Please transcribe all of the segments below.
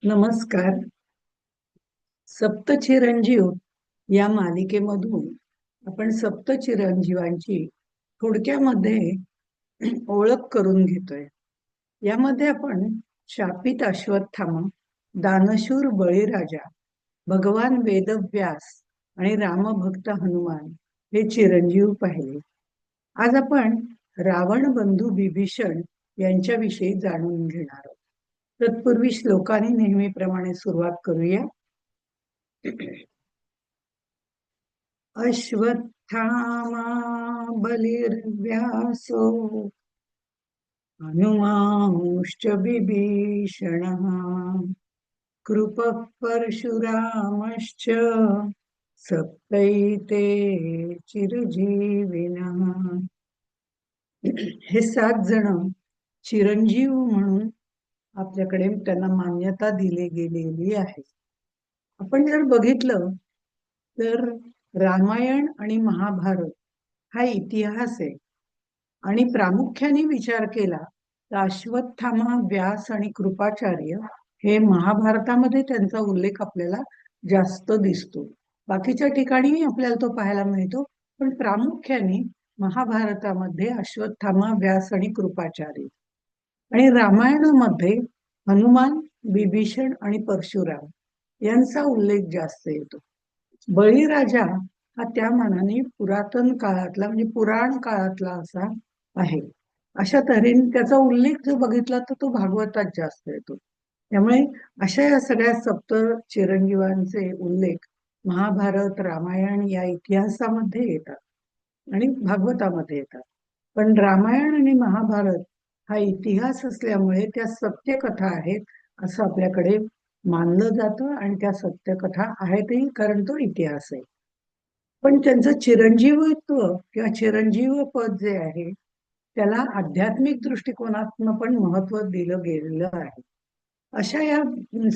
नमस्कार. सप्तचिरंजीव या मालिकेमधून आपण सप्तचिरंजीवांची थोडक्यामध्ये ओळख करून घेतोय. यामध्ये आपण शापित अश्वत्थामा, दानशूर बळीराजा, भगवान वेदव्यास आणि रामभक्त हनुमान हे चिरंजीव पाहिले. आज आपण रावण बंधू बिभीषण यांच्याविषयी जाणून घेणार आहोत. तत्पूर्वी श्लोकाने नेहमीप्रमाणे सुरुवात करूया. अश्वत्थामा बलिर्व्यासो हनुमांश्च विभीषणः कृपः परशुरामश्च सप्तैते चिरजीविनः. हे 7 जण चिरंजीव म्हणून आपल्याकडे त्यांना मान्यता दिली गेलेली आहे. आपण जर बघितलं तर रामायण आणि महाभारत हा इतिहास आहे आणि प्रामुख्याने विचार केला तर अश्वत्थामा, व्यास आणि कृपाचार्य हे महाभारतामध्ये त्यांचा उल्लेख आपल्याला जास्त दिसतो. बाकीच्या ठिकाणी आपल्याला तो पाहायला मिळतो, पण प्रामुख्याने महाभारतामध्ये अश्वत्थामा, व्यास आणि कृपाचार्य आणि रामायणामध्ये हनुमान, विभीषण आणि परशुराम यांचा उल्लेख जास्त येतो. बळीराजा हा त्या मानाने पुरातन काळातला म्हणजे पुराण काळातला असा आहे. अशा तऱ्हेने त्याचा उल्लेख जर बघितला तर तो भागवतात जास्त येतो. त्यामुळे अशा या सगळ्या सप्त चिरंजीवांचे उल्लेख महाभारत, रामायण या इतिहासामध्ये येतात आणि भागवतामध्ये येतात. पण रामायण आणि महाभारत हा इतिहास असल्यामुळे त्या सत्यकथा आहेत असं आपल्याकडे मानलं जातं आणि त्या सत्यकथा आहेतही, कारण तो इतिहास आहे. पण त्यांचं चिरंजीवत्व किंवा चिरंजीव पद जे आहे त्याला आध्यात्मिक दृष्टिकोनातून पण महत्व दिलं गेलेलं आहे. अशा या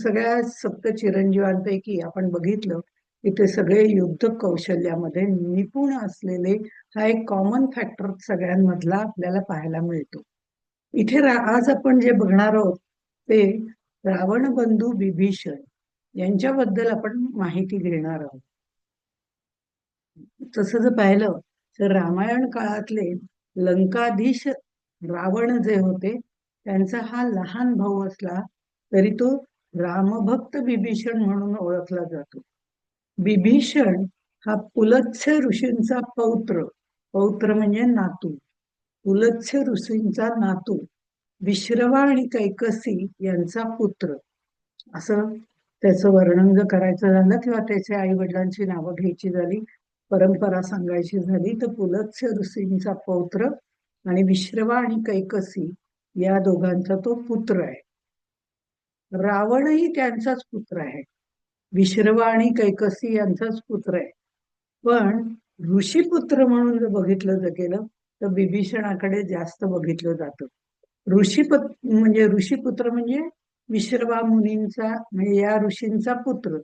सगळ्या सप्त चिरंजीवांपैकी आपण बघितलं की ते सगळे युद्ध कौशल्यामध्ये निपुण असलेले हा एक कॉमन फॅक्टर सगळ्यांमधला आपल्याला पाहायला मिळतो. इथे आज आपण जे बघणार आहोत ते रावण बंधू विभीषण यांच्याबद्दल आपण माहिती घेणार आहोत. तसं जर पाहिलं तर रामायण काळातले लंकाधीश रावण जे होते त्यांचा हा लहान भाऊ असला तरी तो रामभक्त विभीषण म्हणून ओळखला जातो. विभीषण हा पुलत्स्य ऋषींचा पौत्र, पौत्र म्हणजे नातू, पुलत्स्य ऋषींचा नातू, विश्रवा आणि कैकसी यांचा पुत्र, असं त्याचं वर्णन जर करायचं झालं किंवा त्याच्या आई वडिलांची नावं घ्यायची झाली, परंपरा सांगायची झाली तर पुलत्स्य ऋषींचा पौत्र आणि विश्रवा आणि कैकसी या दोघांचा तो पुत्र आहे. रावणही त्यांचाच पुत्र आहे, विश्रवा आणि कैकसी यांचाच पुत्र आहे. पण ऋषीपुत्र म्हणून जर बघितलं जर गेलं तर विभीषणाकडे जास्त बघितलं जातं. ऋषीपुत्र म्हणजे विश्रवा मुनींचा म्हणजे या ऋषींचा पुत्र,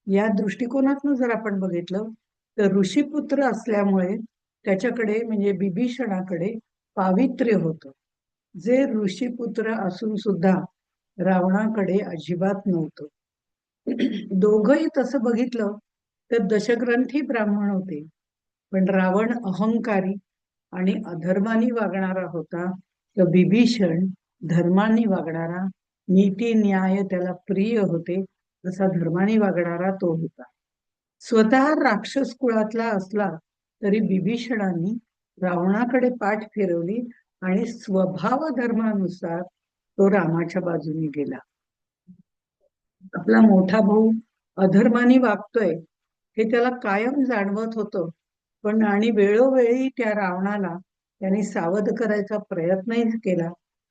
या दृष्टिकोनातून जर आपण बघितलं तर ऋषीपुत्र असल्यामुळे त्याच्याकडे म्हणजे विभीषणाकडे पावित्र्य होतं, जे ऋषीपुत्र असून सुद्धा रावणाकडे अजिबात नव्हतं. दोघंही तसं बघितलं तर दशग्रंथी ब्राह्मण होते, पण रावण अहंकारी आणि अधर्मानी वागणारा होता, तर विभीषण धर्मानी वागणारा, नीती न्याय त्याला प्रिय होते असा धर्मानी वागणारा तो होता. स्वतः राक्षस कुळातला असला तरी विभीषणाने रावणाकडे पाठ फिरवली आणि स्वभाव धर्मानुसार तो रामाच्या बाजूने गेला. आपला मोठा भाऊ अधर्मानी वागतोय हे त्याला कायम जाणवत होतं, पण आणि वेळोवेळी त्या रावणाला त्यांनी सावध करायचा प्रयत्नही केला,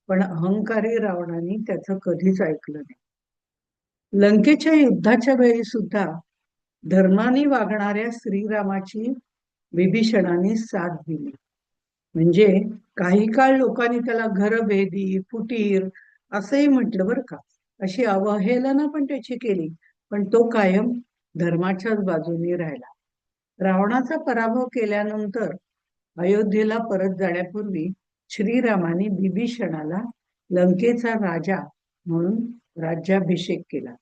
पण अहंकारी रावणाने त्याचं कधीच ऐकलं नाही. लंकेच्या युद्धाच्या वेळी सुद्धा धर्माने वागणाऱ्या श्रीरामाची विभीषणाने साथ दिली. म्हणजे काही काळ लोकांनी त्याला घरभेदी, फुटीर असंही म्हटलं बरं का, अशी अवहेलना पण त्याची केली, पण तो कायम धर्माच्याच बाजूने राहिला. रावणाचा पराभव केल्यानंतर अयोध्येला परत जाण्यापूर्वी श्रीरामाने विभीषणाला लंकेचा राजा म्हणून राज्याभिषेक केला.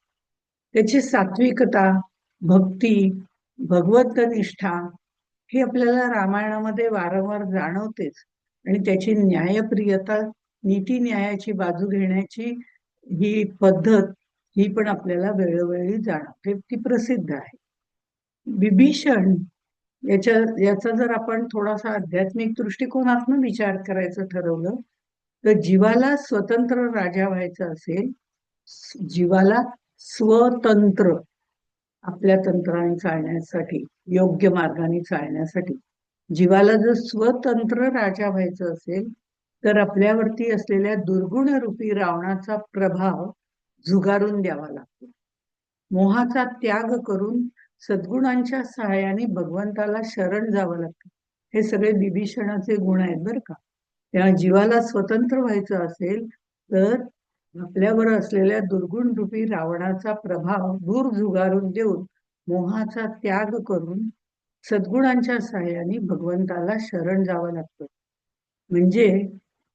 त्याची सात्विकता, भक्ती, भगवंत निष्ठा ही आपल्याला रामायणामध्ये वारंवार जाणवतेच. आणि त्याची न्यायप्रियता, नीती न्यायाची बाजू घेण्याची ही पद्धत, ही पण आपल्याला वेळोवेळी जाणवते, ती प्रसिद्ध आहे. विभीषण याचा जर आपण थोडासा आध्यात्मिक दृष्टिकोनातून विचार करायचं ठरवलं, तर जीवाला स्वतंत्र राजा व्हायचं असेल, जीवाला स्वतंत्र आपल्या तंत्राने चालण्यासाठी, योग्य मार्गाने चालण्यासाठी जीवाला जर स्वतंत्र राजा व्हायचं असेल, तर आपल्यावरती असलेल्या दुर्गुण रूपी रावणाचा प्रभाव झुगारून द्यावा लागतो. मोहाचा त्याग करून सद्गुणांच्या सहाय्याने भगवंताला शरण जावं लागतं. हे सगळे विभीषणाचे गुण आहेत बरं का. त्या जीवाला स्वतंत्र व्हायचं असेल तर आपल्यावर असलेल्या दुर्गुण रूपी रावणाचा प्रभाव दूर झुगारून देऊन मोहाचा त्याग करून सद्गुणांच्या सहाय्याने भगवंताला शरण जावं लागतं. म्हणजे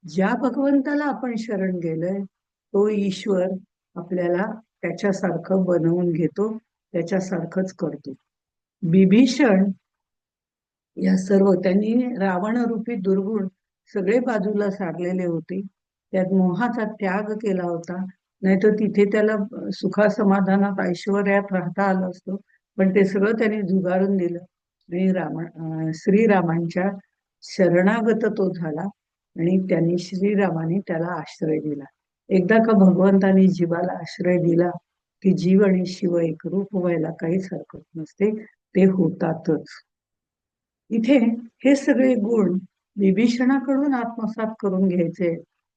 ज्या भगवंताला आपण शरण गेलोय तो ईश्वर आपल्याला त्याच्यासारखं बनवून घेतो, त्याच्यासारखंच करतो. विभीषण या सर्व त्यांनी रावण रूपी दुर्गुण सगळे बाजूला सारलेले होते. त्यात मोहाचा त्याग केला होता, नाहीतर तिथे त्याला सुखासमाधानात ऐश्वर्यात राहता आलं असतं. पण ते सगळं त्यांनी झुगारून दिलं आणि श्रीरामांच्या शरणागत तो झाला आणि त्यांनी श्रीरामाने त्याला आश्रय दिला. एकदा का भगवंतानी जीवाला आश्रय दिला की जीव आणि शिव एकरूप व्हायला काहीच हरकत नसते, ते होतातच. इथे हे सगळे गुण विभीषणाकडून आत्मसात करून घ्यायचे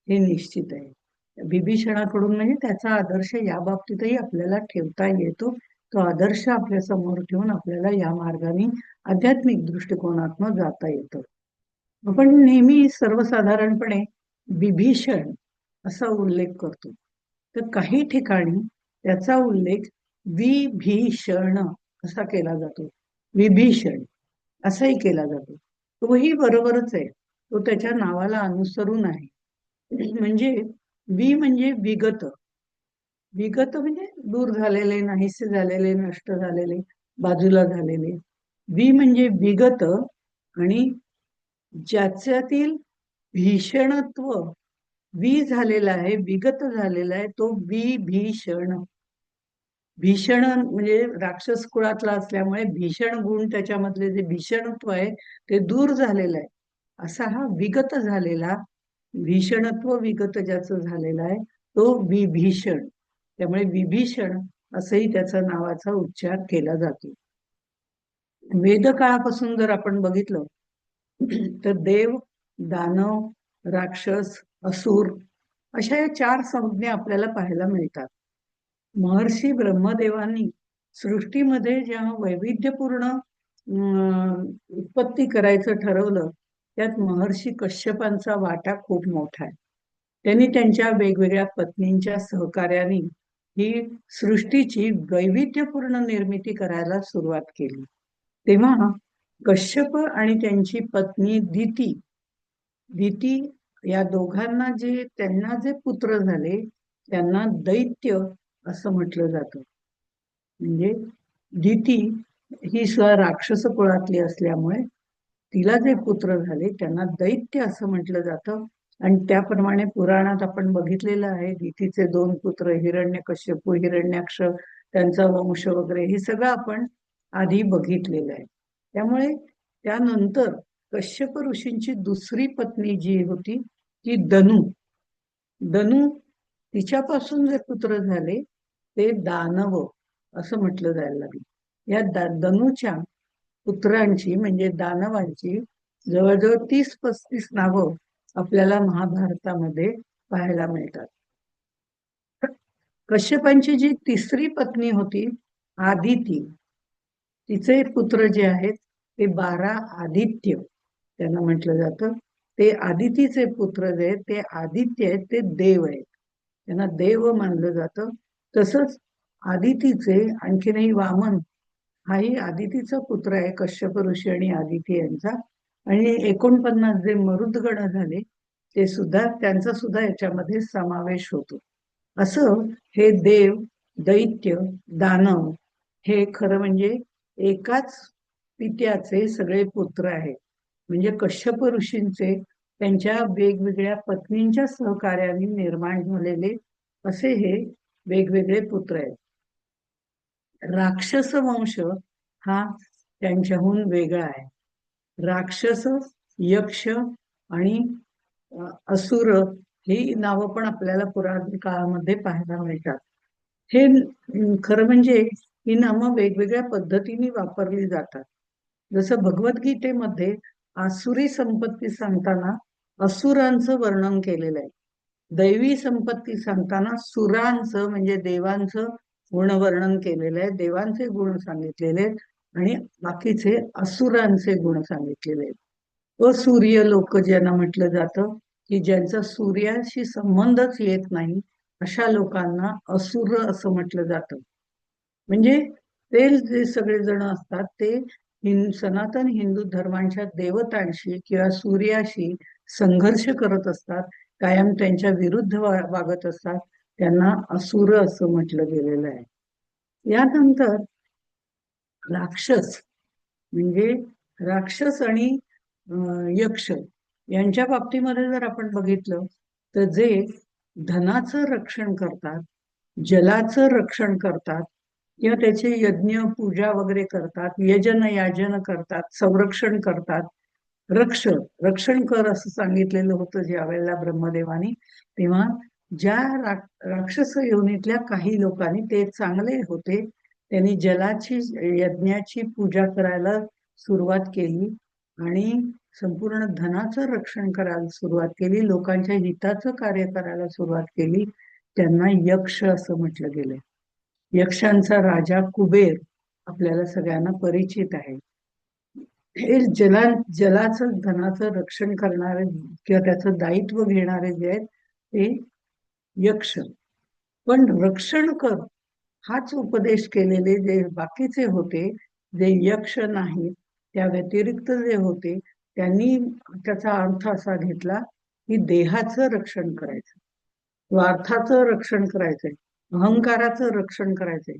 हे निश्चित आहे. विभीषणाकडून म्हणजे त्याचा आदर्श या बाबतीतही आपल्याला ठेवता येतो. तो आदर्श आपल्या समोर ठेवून आपल्याला या मार्गाने आध्यात्मिक दृष्टिकोनातून जाता येतं. आपण नेहमी सर्वसाधारणपणे विभीषण असा उल्लेख करतो, तर काही ठिकाणी त्याचा उल्लेख विभीषण असा केला जातो. विभीषण असाही केला जातो. तोही बरोबरच आहे, तो त्याच्या नावाला अनुसरून आहे. म्हणजे म्हणजे विगत. विगत म्हणजे दूर झालेले, नाहीसे झालेले, नष्ट झालेले, बाजूला झालेले. म्हणजे विगत, आणि ज्याच्यातील भीषणत्व झालेला आहे, विगत झालेला आहे, तो विभीषण. भीषण म्हणजे राक्षस कुळातला असल्यामुळे भीषण गुण, त्याच्यामधले जे भीषणत्व आहे ते दूर झालेलं आहे. असा हा विगत झालेला, भीषणत्व विगत ज्याचं झालेला आहे तो विभीषण. त्यामुळे विभीषण असंही त्याचा नावाचा उच्चार केला जातो. वेदकाळापासून जर आपण बघितलं तर देव, दानव, राक्षस, असुर अशा या 4 संज्ञा आपल्याला पाहायला मिळतात. महर्षी ब्रह्मदेवांनी सृष्टीमध्ये जेव्हा वैविध्यपूर्ण उत्पत्ती करायचं ठरवलं, त्यात महर्षी कश्यपांचा वाटा खूप मोठा आहे. त्यांनी त्यांच्या वेगवेगळ्या पत्नींच्या सहकार्याने ही सृष्टीची वैविध्यपूर्ण निर्मिती करायला सुरुवात केली. तेव्हा कश्यप आणि त्यांची पत्नी दिती दिती या दोघांना त्यांना जे पुत्र झाले त्यांना दैत्य असं म्हटलं जातं. म्हणजे दिती ही राक्षस कुळातली असल्यामुळे तिला जे पुत्र झाले त्यांना दैत्य असं म्हटलं जातं. आणि त्याप्रमाणे पुराणात आपण बघितलेलं आहे, दितीचे 2 पुत्र हिरण्यकश्यपू, हिरण्याक्ष, त्यांचा वंश वगैरे हे सगळं आपण आधी बघितलेलं आहे. त्यामुळे त्यानंतर कश्यप ऋषींची दुसरी पत्नी जी होती ती दनू तिच्यापासून जे पुत्र झाले ते दानव असं म्हटलं जायला लागले. या दनूच्या पुत्रांची म्हणजे दानवांची जवळजवळ 30-35 नावं आपल्याला महाभारतामध्ये पाहायला मिळतात. कश्यपांची जी तिसरी पत्नी होती आदिती, तिचे पुत्र जे आहेत ते 12 आदित्य त्यांना म्हटलं जातं. ते आदितीचे पुत्र जे आहेत ते आदित्य आहेत, ते देव आहेत, त्यांना देव मानलं जातं. तसंच आदितीचे आणखीनही वामन हाही आदितीचा पुत्र आहे, कश्यप ऋषी आणि आदिती यांचा. आणि 49 जे मरुदगण झाले ते सुद्धा, त्यांचा सुद्धा याच्यामध्ये समावेश होतो. असं हे देव दैत्य, दानव हे खरं म्हणजे एकाच पित्याचे सगळे पुत्र आहेत. म्हणजे कश्यप ऋषींचे त्यांच्या वेगवेगळ्या पत्नींच्या सहकार्याने निर्माण झालेले असे हे वेगवेगळे पुत्र आहेत. राक्षस वंश हा त्यांच्याहून वेगळा आहे. राक्षस, यक्ष आणि असुर ही नावं पण आपल्याला पुराण काळामध्ये पाहायला मिळतात. हे खरं म्हणजे ही नामं वेगवेगळ्या पद्धतीने वापरली जातात. जसं भगवद्गीतेमध्ये आसुरी संपत्ती सांगताना असुरांचं वर्णन केलेलं आहे. दैवी संपत्ती सांगताना सुरांचं म्हणजे देवांचं गुणवर्णन केलेलं आहे. देवांचे गुण सांगितलेले आहेत आणि बाकीचे असुरांचे गुण सांगितलेले आहेत. असूर्य लोक ज्यांना म्हटलं जातं की ज्यांचा सूर्याशी संबंधच येत नाही अशा लोकांना असुर असं म्हटलं जातं. म्हणजे ते जे सगळे जण असतात ते सनातन हिंदू धर्मांच्या देवतांशी किंवा सूर्याशी संघर्ष करत असतात, कायम त्यांच्या विरुद्ध वागत असतात. त्यांना असुर असं म्हटलं गेलेलं आहे. यानंतर राक्षस म्हणजे राक्षस आणि यक्ष यांच्या बाबतीमध्ये जर आपण बघितलं तर जे धनाचं रक्षण करतात, जलाचं रक्षण करतात किंवा त्याचे यज्ञ पूजा वगैरे करतात, यजन याजन करतात, संरक्षण करतात. रक्षण कर असं सांगितलेलं होतं ज्या वेळेला ब्रह्मदेवानी, तेव्हा ज्या राक्षस योनीतल्या काही लोकांनी ते चांगले होते त्यांनी जलाची यज्ञाची पूजा करायला सुरुवात केली आणि संपूर्ण धनाचं रक्षण करायला सुरुवात केली, लोकांच्या हिताचं कार्य करायला सुरुवात केली. त्यांना यक्ष असं म्हटलं गेलं. यक्षांचा राजा कुबेर आपल्याला सगळ्यांना परिचित आहे. हे जलाचं धनाचं रक्षण करणारे किंवा त्याचं दायित्व घेणारे जे आहेत ते यक्ष. पण रक्षण कर हाच उपदेश केलेले जे बाकीचे होते, जे यक्ष नाही त्या व्यतिरिक्त जे होते, त्यांनी त्याचा अर्थ असा घेतला की देहाचं रक्षण करायचं, स्वार्थाचं रक्षण करायचंय, अहंकाराचं रक्षण करायचंय.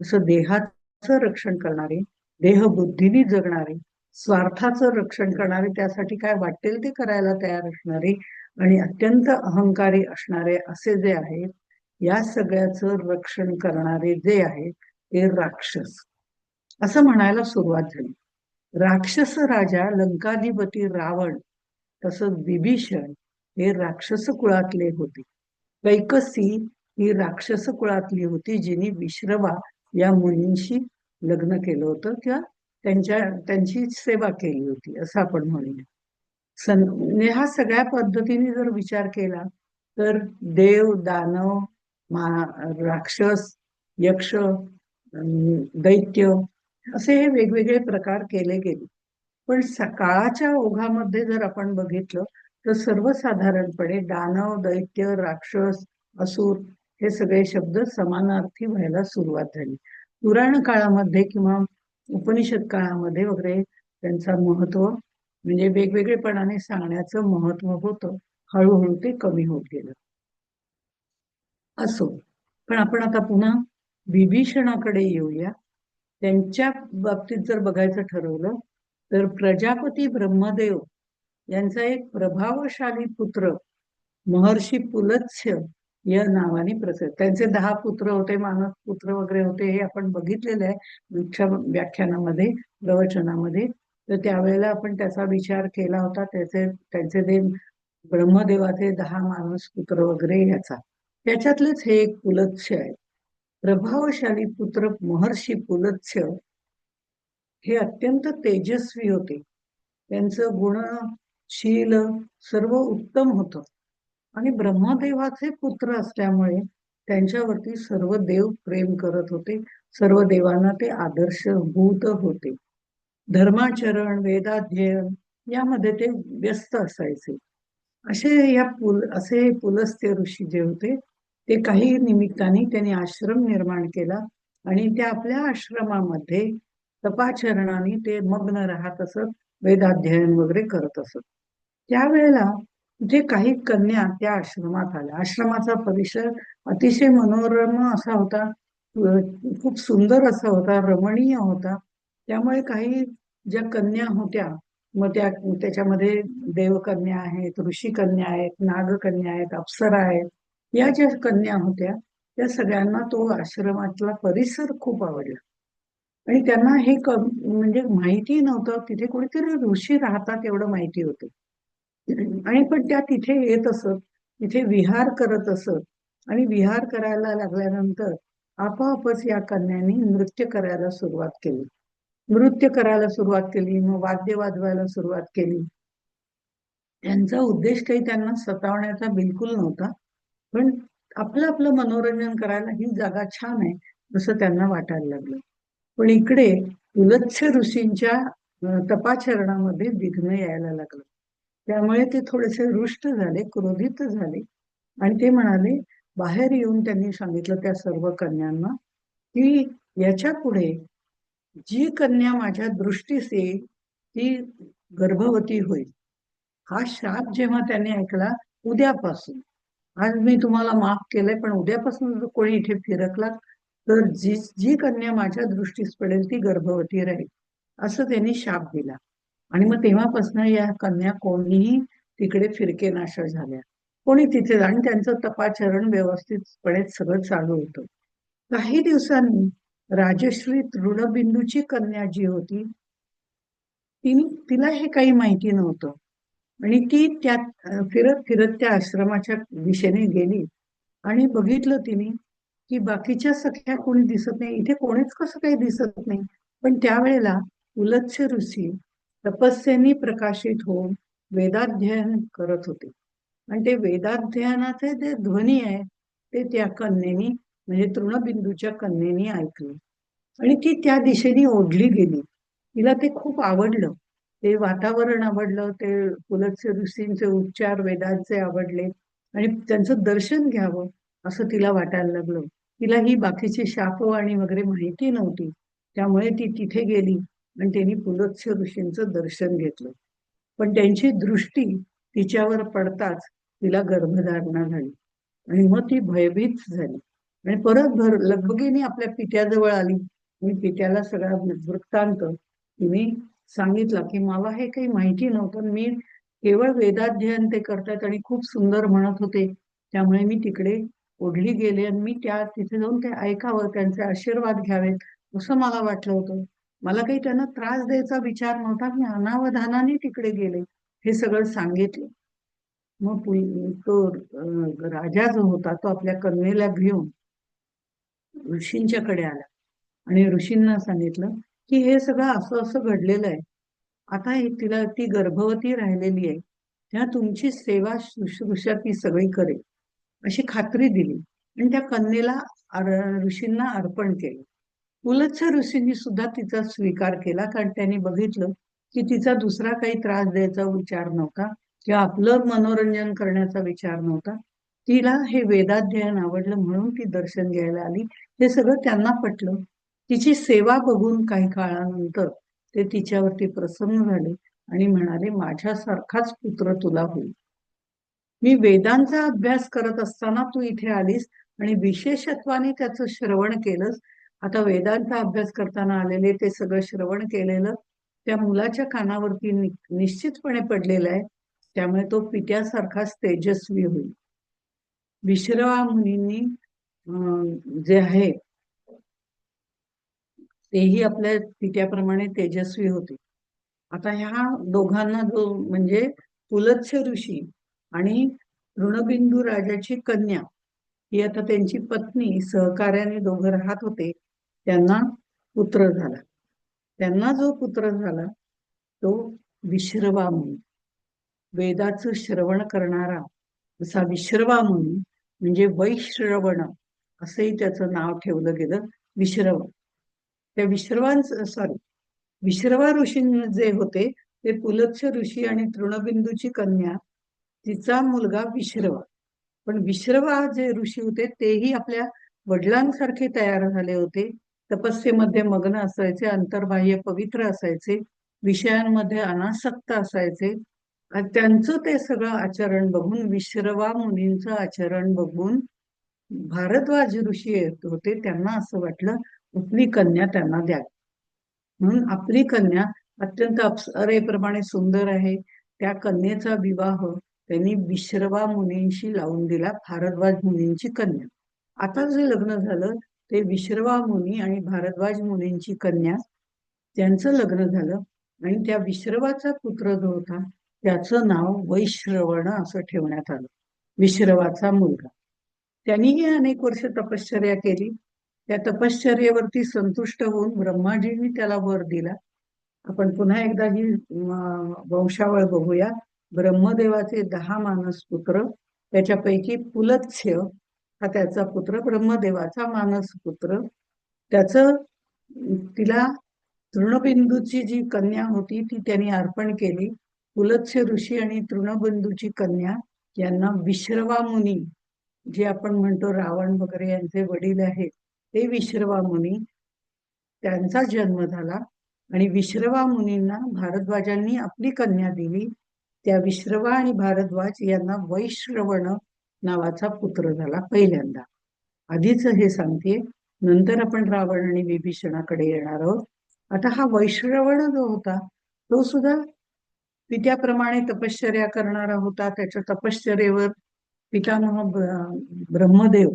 असं देहाचं रक्षण करणारे, देहबुद्धीने जगणारे, स्वार्थाचं रक्षण करणारे, त्यासाठी काय वाटेल ते करायला तयार असणारे आणि अत्यंत अहंकारी असणारे असे जे आहेत, या सगळ्याचं रक्षण करणारे जे आहेत ते राक्षस असं म्हणायला सुरुवात झाली. राक्षस राजा लंकाधिपती रावण तसंच विभीषण हे राक्षस कुळातले होते. कैकसी ही राक्षस कुळातली होती जिने विश्रवा या मुलींशी लग्न केलं होतं किंवा त्यांची सेवा केली होती असं आपण म्हणूया. ह्या सगळ्या पद्धतीने जर विचार केला तर देव, दानव, राक्षस, यक्ष, दैत्य असे हे वेगवेगळे प्रकार केले गेले. पण काळाच्या ओघामध्ये जर आपण बघितलं तर सर्वसाधारणपणे दानव, दैत्य, राक्षस, असुर हे सगळे शब्द समानार्थी व्हायला सुरुवात झाली. पुराण काळामध्ये किंवा उपनिषद काळामध्ये वगैरे त्यांचा महत्व म्हणजे वेगवेगळेपणाने सांगण्याचं महत्व होतं. हळूहळू ते कमी होत गेलं. असो, पण आपण आता पुन्हा विभीषणाकडे येऊया. त्यांच्या बाबतीत जर बघायचं ठरवलं तर प्रजापती ब्रह्मदेव यांचा एक प्रभावशाली पुत्र महर्षी पुलत्स्य या नावाने प्रसिद्ध. त्यांचे 10 पुत्र होते, मानस पुत्र वगैरे होते, हे आपण बघितलेलं आहे व्याख्यानामध्ये, प्रवचनामध्ये. तर त्यावेळेला आपण त्याचा विचार केला होता. त्यांचे ते ब्रह्मदेवाचे 10 मानस पुत्र वगैरे याचा, त्याच्यातलेच हे एक पुलत्स्य आहे. प्रभावशाली पुत्र महर्षी पुलत्स्य हे अत्यंत तेजस्वी होते. त्यांचं गुणशील सर्व उत्तम होतं आणि ब्रह्मदेवाचे पुत्र असल्यामुळे त्यांच्यावरती सर्व देव प्रेम करत होते. सर्व देवांना ते आदर्शभूत होते. धर्माचरण, वेदाध्ययन यामध्ये ते व्यस्त असायचे. असे पुलस्त्य ऋषी जे होते ते काही निमित्ताने त्यांनी आश्रम निर्माण केला आणि त्या आपल्या आश्रमामध्ये तपाचरणाने ते मग्न राहत असत, वेदाध्ययन वगैरे करत असत. त्यावेळेला जे काही कन्या त्या आश्रमात आल्या. आश्रमाचा परिसर अतिशय मनोरम असा होता. खूप सुंदर असा होता, रमणीय होता. त्यामुळे काही ज्या कन्या होत्या, मग त्याच्यामध्ये देवकन्या आहेत, ऋषिकन्या आहेत, नागकन्या आहेत, अप्सरा आहेत. या ज्या कन्या होत्या त्या सगळ्यांना तो आश्रमातला परिसर खूप आवडला. आणि त्यांना म्हणजे माहिती नव्हतं तिथे कोणीतरी ऋषी राहतात एवढं माहिती होतं. आणि पण त्या तिथे येत असत, तिथे विहार करत असत आणि विहार करायला लागल्यानंतर आपोआपच या कन्यांनी नृत्य करायला सुरुवात केली. नृत्य करायला सुरुवात केली, मग वाद्य वाजवायला सुरुवात केली. त्यांचा उद्देश काही त्यांना सतावण्याचा बिलकुल नव्हता, पण आपलं आपलं मनोरंजन करायला ही जागा छान आहे असं त्यांना वाटायला लागलं. पण इकडे पुलत्स्य ऋषींच्या तपाचरणामध्ये विघ्न यायला लागलं. त्यामुळे ते थोडेसे रुष्ट झाले, क्रोधित झाले आणि ते म्हणाले, बाहेर येऊन त्यांनी सांगितलं त्या सर्व कन्यांना की याच्या पुढे जी कन्या माझ्या दृष्टीस येईल ती गर्भवती होईल. हा शाप जेव्हा त्यांनी ऐकला, उद्यापासून, आज मी तुम्हाला माफ केलंय पण उद्यापासून जर कोणी इथे फिरकला तर जी जी कन्या माझ्या दृष्टीस पडेल ती गर्भवती राहील, असं त्यांनी शाप दिला. आणि मग तेव्हापासून या कन्या कोणीही तिकडे फिरकेनाशा झाल्या. कोणी तिथे आणि त्यांचं तपाचरण व्यवस्थितपणे सगळं चालू होतं. काही दिवसांनी राजश्री तृणबिंदूची कन्या जी होती, तिला हे काही माहिती नव्हतं. आणि ती त्यात फिरत फिरत त्या आश्रमाच्या दिशेने गेली आणि बघितलं तिने की बाकीच्या सख्या कोणी दिसत नाही, इथे कोणीच कसं काही दिसत नाही. पण त्यावेळेला उलत्स्य ऋषी तपस्येने प्रकाशित होऊन वेदाध्ययन करत होते. आणि ते वेदाध्ययनाचे जे ध्वनी आहे ते त्या कन्येनी, म्हणजे तृणबिंदूच्या कन्येनी ऐकलं. आणि ती त्या दिशेने ओढली गेली. तिला ते खूप आवडलं, ते वातावरण आवडलं, ते पुलत्स्य ऋषींचे उच्चार वेदांचे आवडले आणि त्यांचं दर्शन घ्यावं असं तिला वाटायला लागलं. तिला ही बाकीची शापवाणी वगैरे माहिती नव्हती. त्यामुळे ती तिथे गेली आणि त्यांनी पुलत्स्य ऋषींचं दर्शन घेतलं. पण त्यांची दृष्टी तिच्यावर पडताच तिला गर्भधारणा झाली आणि मग ती भयभीत झाली आणि परत लगबगीने आपल्या पित्याजवळ आली आणि पित्याला सगळा वृत्तांत तिने सांगितला की मला हे काही माहिती नव्हतं, मी केवळ वेदाध्ययन ते करतात आणि खूप सुंदर म्हणत होते, त्यामुळे मी तिकडे ओढली गेले आणि मी तिथे जाऊन ते ऐकावं, त्यांचे आशीर्वाद घ्यावेत असं मला वाटलं होतं. मला काही त्यांना त्रास द्यायचा विचार नव्हता, मी अनावधानाने तिकडे गेले, हे सगळं सांगितलं. मग तो राजा जो होता तो आपल्या कन्येला घेऊन ऋषींच्याकडे आला आणि ऋषींना सांगितलं की हे सगळं असं असं घडलेलं आहे. आता तिला ती गर्भवती राहिलेली आहे, त्या तुमची सेवा शुश्रूषा ती सगळी करेल अशी खात्री दिली आणि त्या कन्येला ऋषींना अर्पण केलं. पुलत्स्य ऋषींनी सुद्धा तिचा स्वीकार केला, कारण त्यांनी बघितलं की तिचा दुसरा काही त्रास द्यायचा विचार नव्हता किंवा आपलं मनोरंजन करण्याचा विचार नव्हता. तिला हे वेदाध्ययन आवडलं म्हणून ती दर्शन घ्यायला आली. हे सगळं त्यांना पटलं. तिची सेवा बघून काही काळानंतर ते तिच्यावरती प्रसन्न झाले आणि म्हणाले, माझ्यासारखाच पुत्र तुला होईल. मी वेदांचा अभ्यास करत असताना तू इथे आलीस आणि विशेषत्वाने त्याचं श्रवण केलंस. आता वेदांचा अभ्यास करताना आलेले ते सगळं श्रवण केलेलं त्या मुलाच्या कानावरती निश्चितपणे पडलेलं आहे, त्यामुळे तो पित्यासारखाच तेजस्वी होईल. विश्रवा मुनींनी जे आहे तेही आपल्या पित्याप्रमाणे तेजस्वी होते. आता ह्या दोघांना जो म्हणजे पुलत्स्य ऋषी आणि ऋणबिंदू राजाची कन्या ही आता त्यांची पत्नी सहकार्याने दोघं राहत होते, त्यांना पुत्र झाला. त्यांना जो पुत्र झाला तो विश्रवा मुनी, वेदाचं श्रवण करणारा असा विश्रवा मुनी, म्हणजे वैश्रवण असंही त्याचं नाव ठेवलं गेलं, विश्रव. त्या विश्रवा ऋषी जे होते ते पुलत्स्य ऋषी आणि तृणबिंदूची कन्या तिचा मुलगा विश्रवा. पण विश्रवा जे ऋषी होते तेही आपल्या वडिलांसारखे तयार झाले होते. तपस्येमध्ये मग्न असायचे, अंतर्बाह्य पवित्र असायचे, विषयांमध्ये अनासक्त असायचे. आणि त्यांचं ते सगळं आचरण बघून, विश्रवा मुनींचं आचरण बघून भारद्वाज ऋषी येत होते, त्यांना असं वाटलं आपली कन्या त्यांना द्यावी. म्हणून आपली कन्या अत्यंत अप्सरेप्रमाणे सुंदर आहे, त्या कन्येचा विवाह त्यांनी विश्रवा मुनींशी लावून दिला, भारद्वाज मुनींची कन्या. आता जे लग्न झालं ते विश्रवा मुनी आणि भारद्वाज मुनींची कन्या, त्यांचं लग्न झालं. आणि त्या विश्रवाचा पुत्र जो होता त्याचं नाव वैश्रवण असं ठेवण्यात आलं, विश्रवाचा मुलगा. त्यांनीही अनेक वर्ष तपश्चर्या केली. त्या तपश्चर्येवरती संतुष्ट होऊन ब्रह्माजींनी त्याला वर दिला. आपण पुन्हा एकदा ही वंशावळ बघूया. ब्रह्मदेवाचे 10 मानस पुत्र, त्याच्यापैकी पुलत्स्य हा त्याचा पुत्र, ब्रह्मदेवाचा मानस पुत्र. त्याचं तिला तृणबिंदूची जी कन्या होती ती त्यांनी अर्पण केली. पुलत्स्य ऋषी आणि तृणबिंदूची कन्या यांना विश्रवा मुनी, जे आपण म्हणतो रावण वगैरे यांचे वडील आहेत, ते विश्रवा मुनी, त्यांचा जन्म झाला. आणि विश्रवा मुनींना भारद्वाजांनी आपली कन्या दिली. त्या विश्रवा आणि भारद्वाज यांना वैश्रवण नावाचा पुत्र झाला पहिल्यांदा. आधीच हे सांगते, नंतर आपण रावण आणि विभीषणाकडे येणार आहोत. आता हा वैश्रवण जो होता तो सुद्धा पित्याप्रमाणे तपश्चर्या करणारा होता. त्याच्या तपश्चर्येवर पितामह ब्रह्मदेव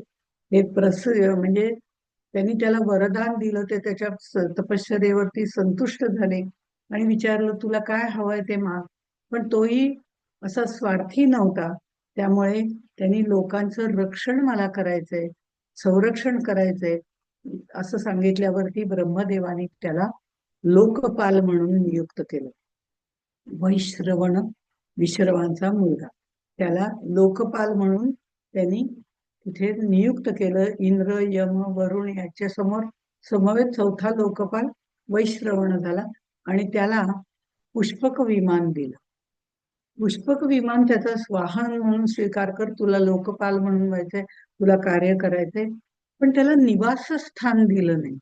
हे म्हणजे त्यांनी त्याला वरदान दिलं. ते त्याच्या तपश्चर्येवरती संतुष्ट झाले आणि विचारलं तुला काय हवंय ते माग. पण तोही असा स्वार्थी नव्हता. त्यामुळे त्यांनी लोकांचं रक्षण मला करायचंय, संरक्षण करायचंय असं सांगितल्यावरती ब्रह्मदेवाने त्याला लोकपाल म्हणून नियुक्त केलं. वैश्रवण विश्रवांचा मुलगा, त्याला लोकपाल म्हणून त्यांनी तिथे नियुक्त केलं. इंद्र, यम, वरुण याच्या समवेत चौथा लोकपाल वैश्रवण झाला. आणि त्याला पुष्पक विमान दिलं. पुष्पक विमान त्याचा वाहन म्हणून स्वीकार कर, तुला लोकपाल म्हणून व्हायचंय, तुला कार्य करायचंय. पण त्याला निवासस्थान दिलं नाही,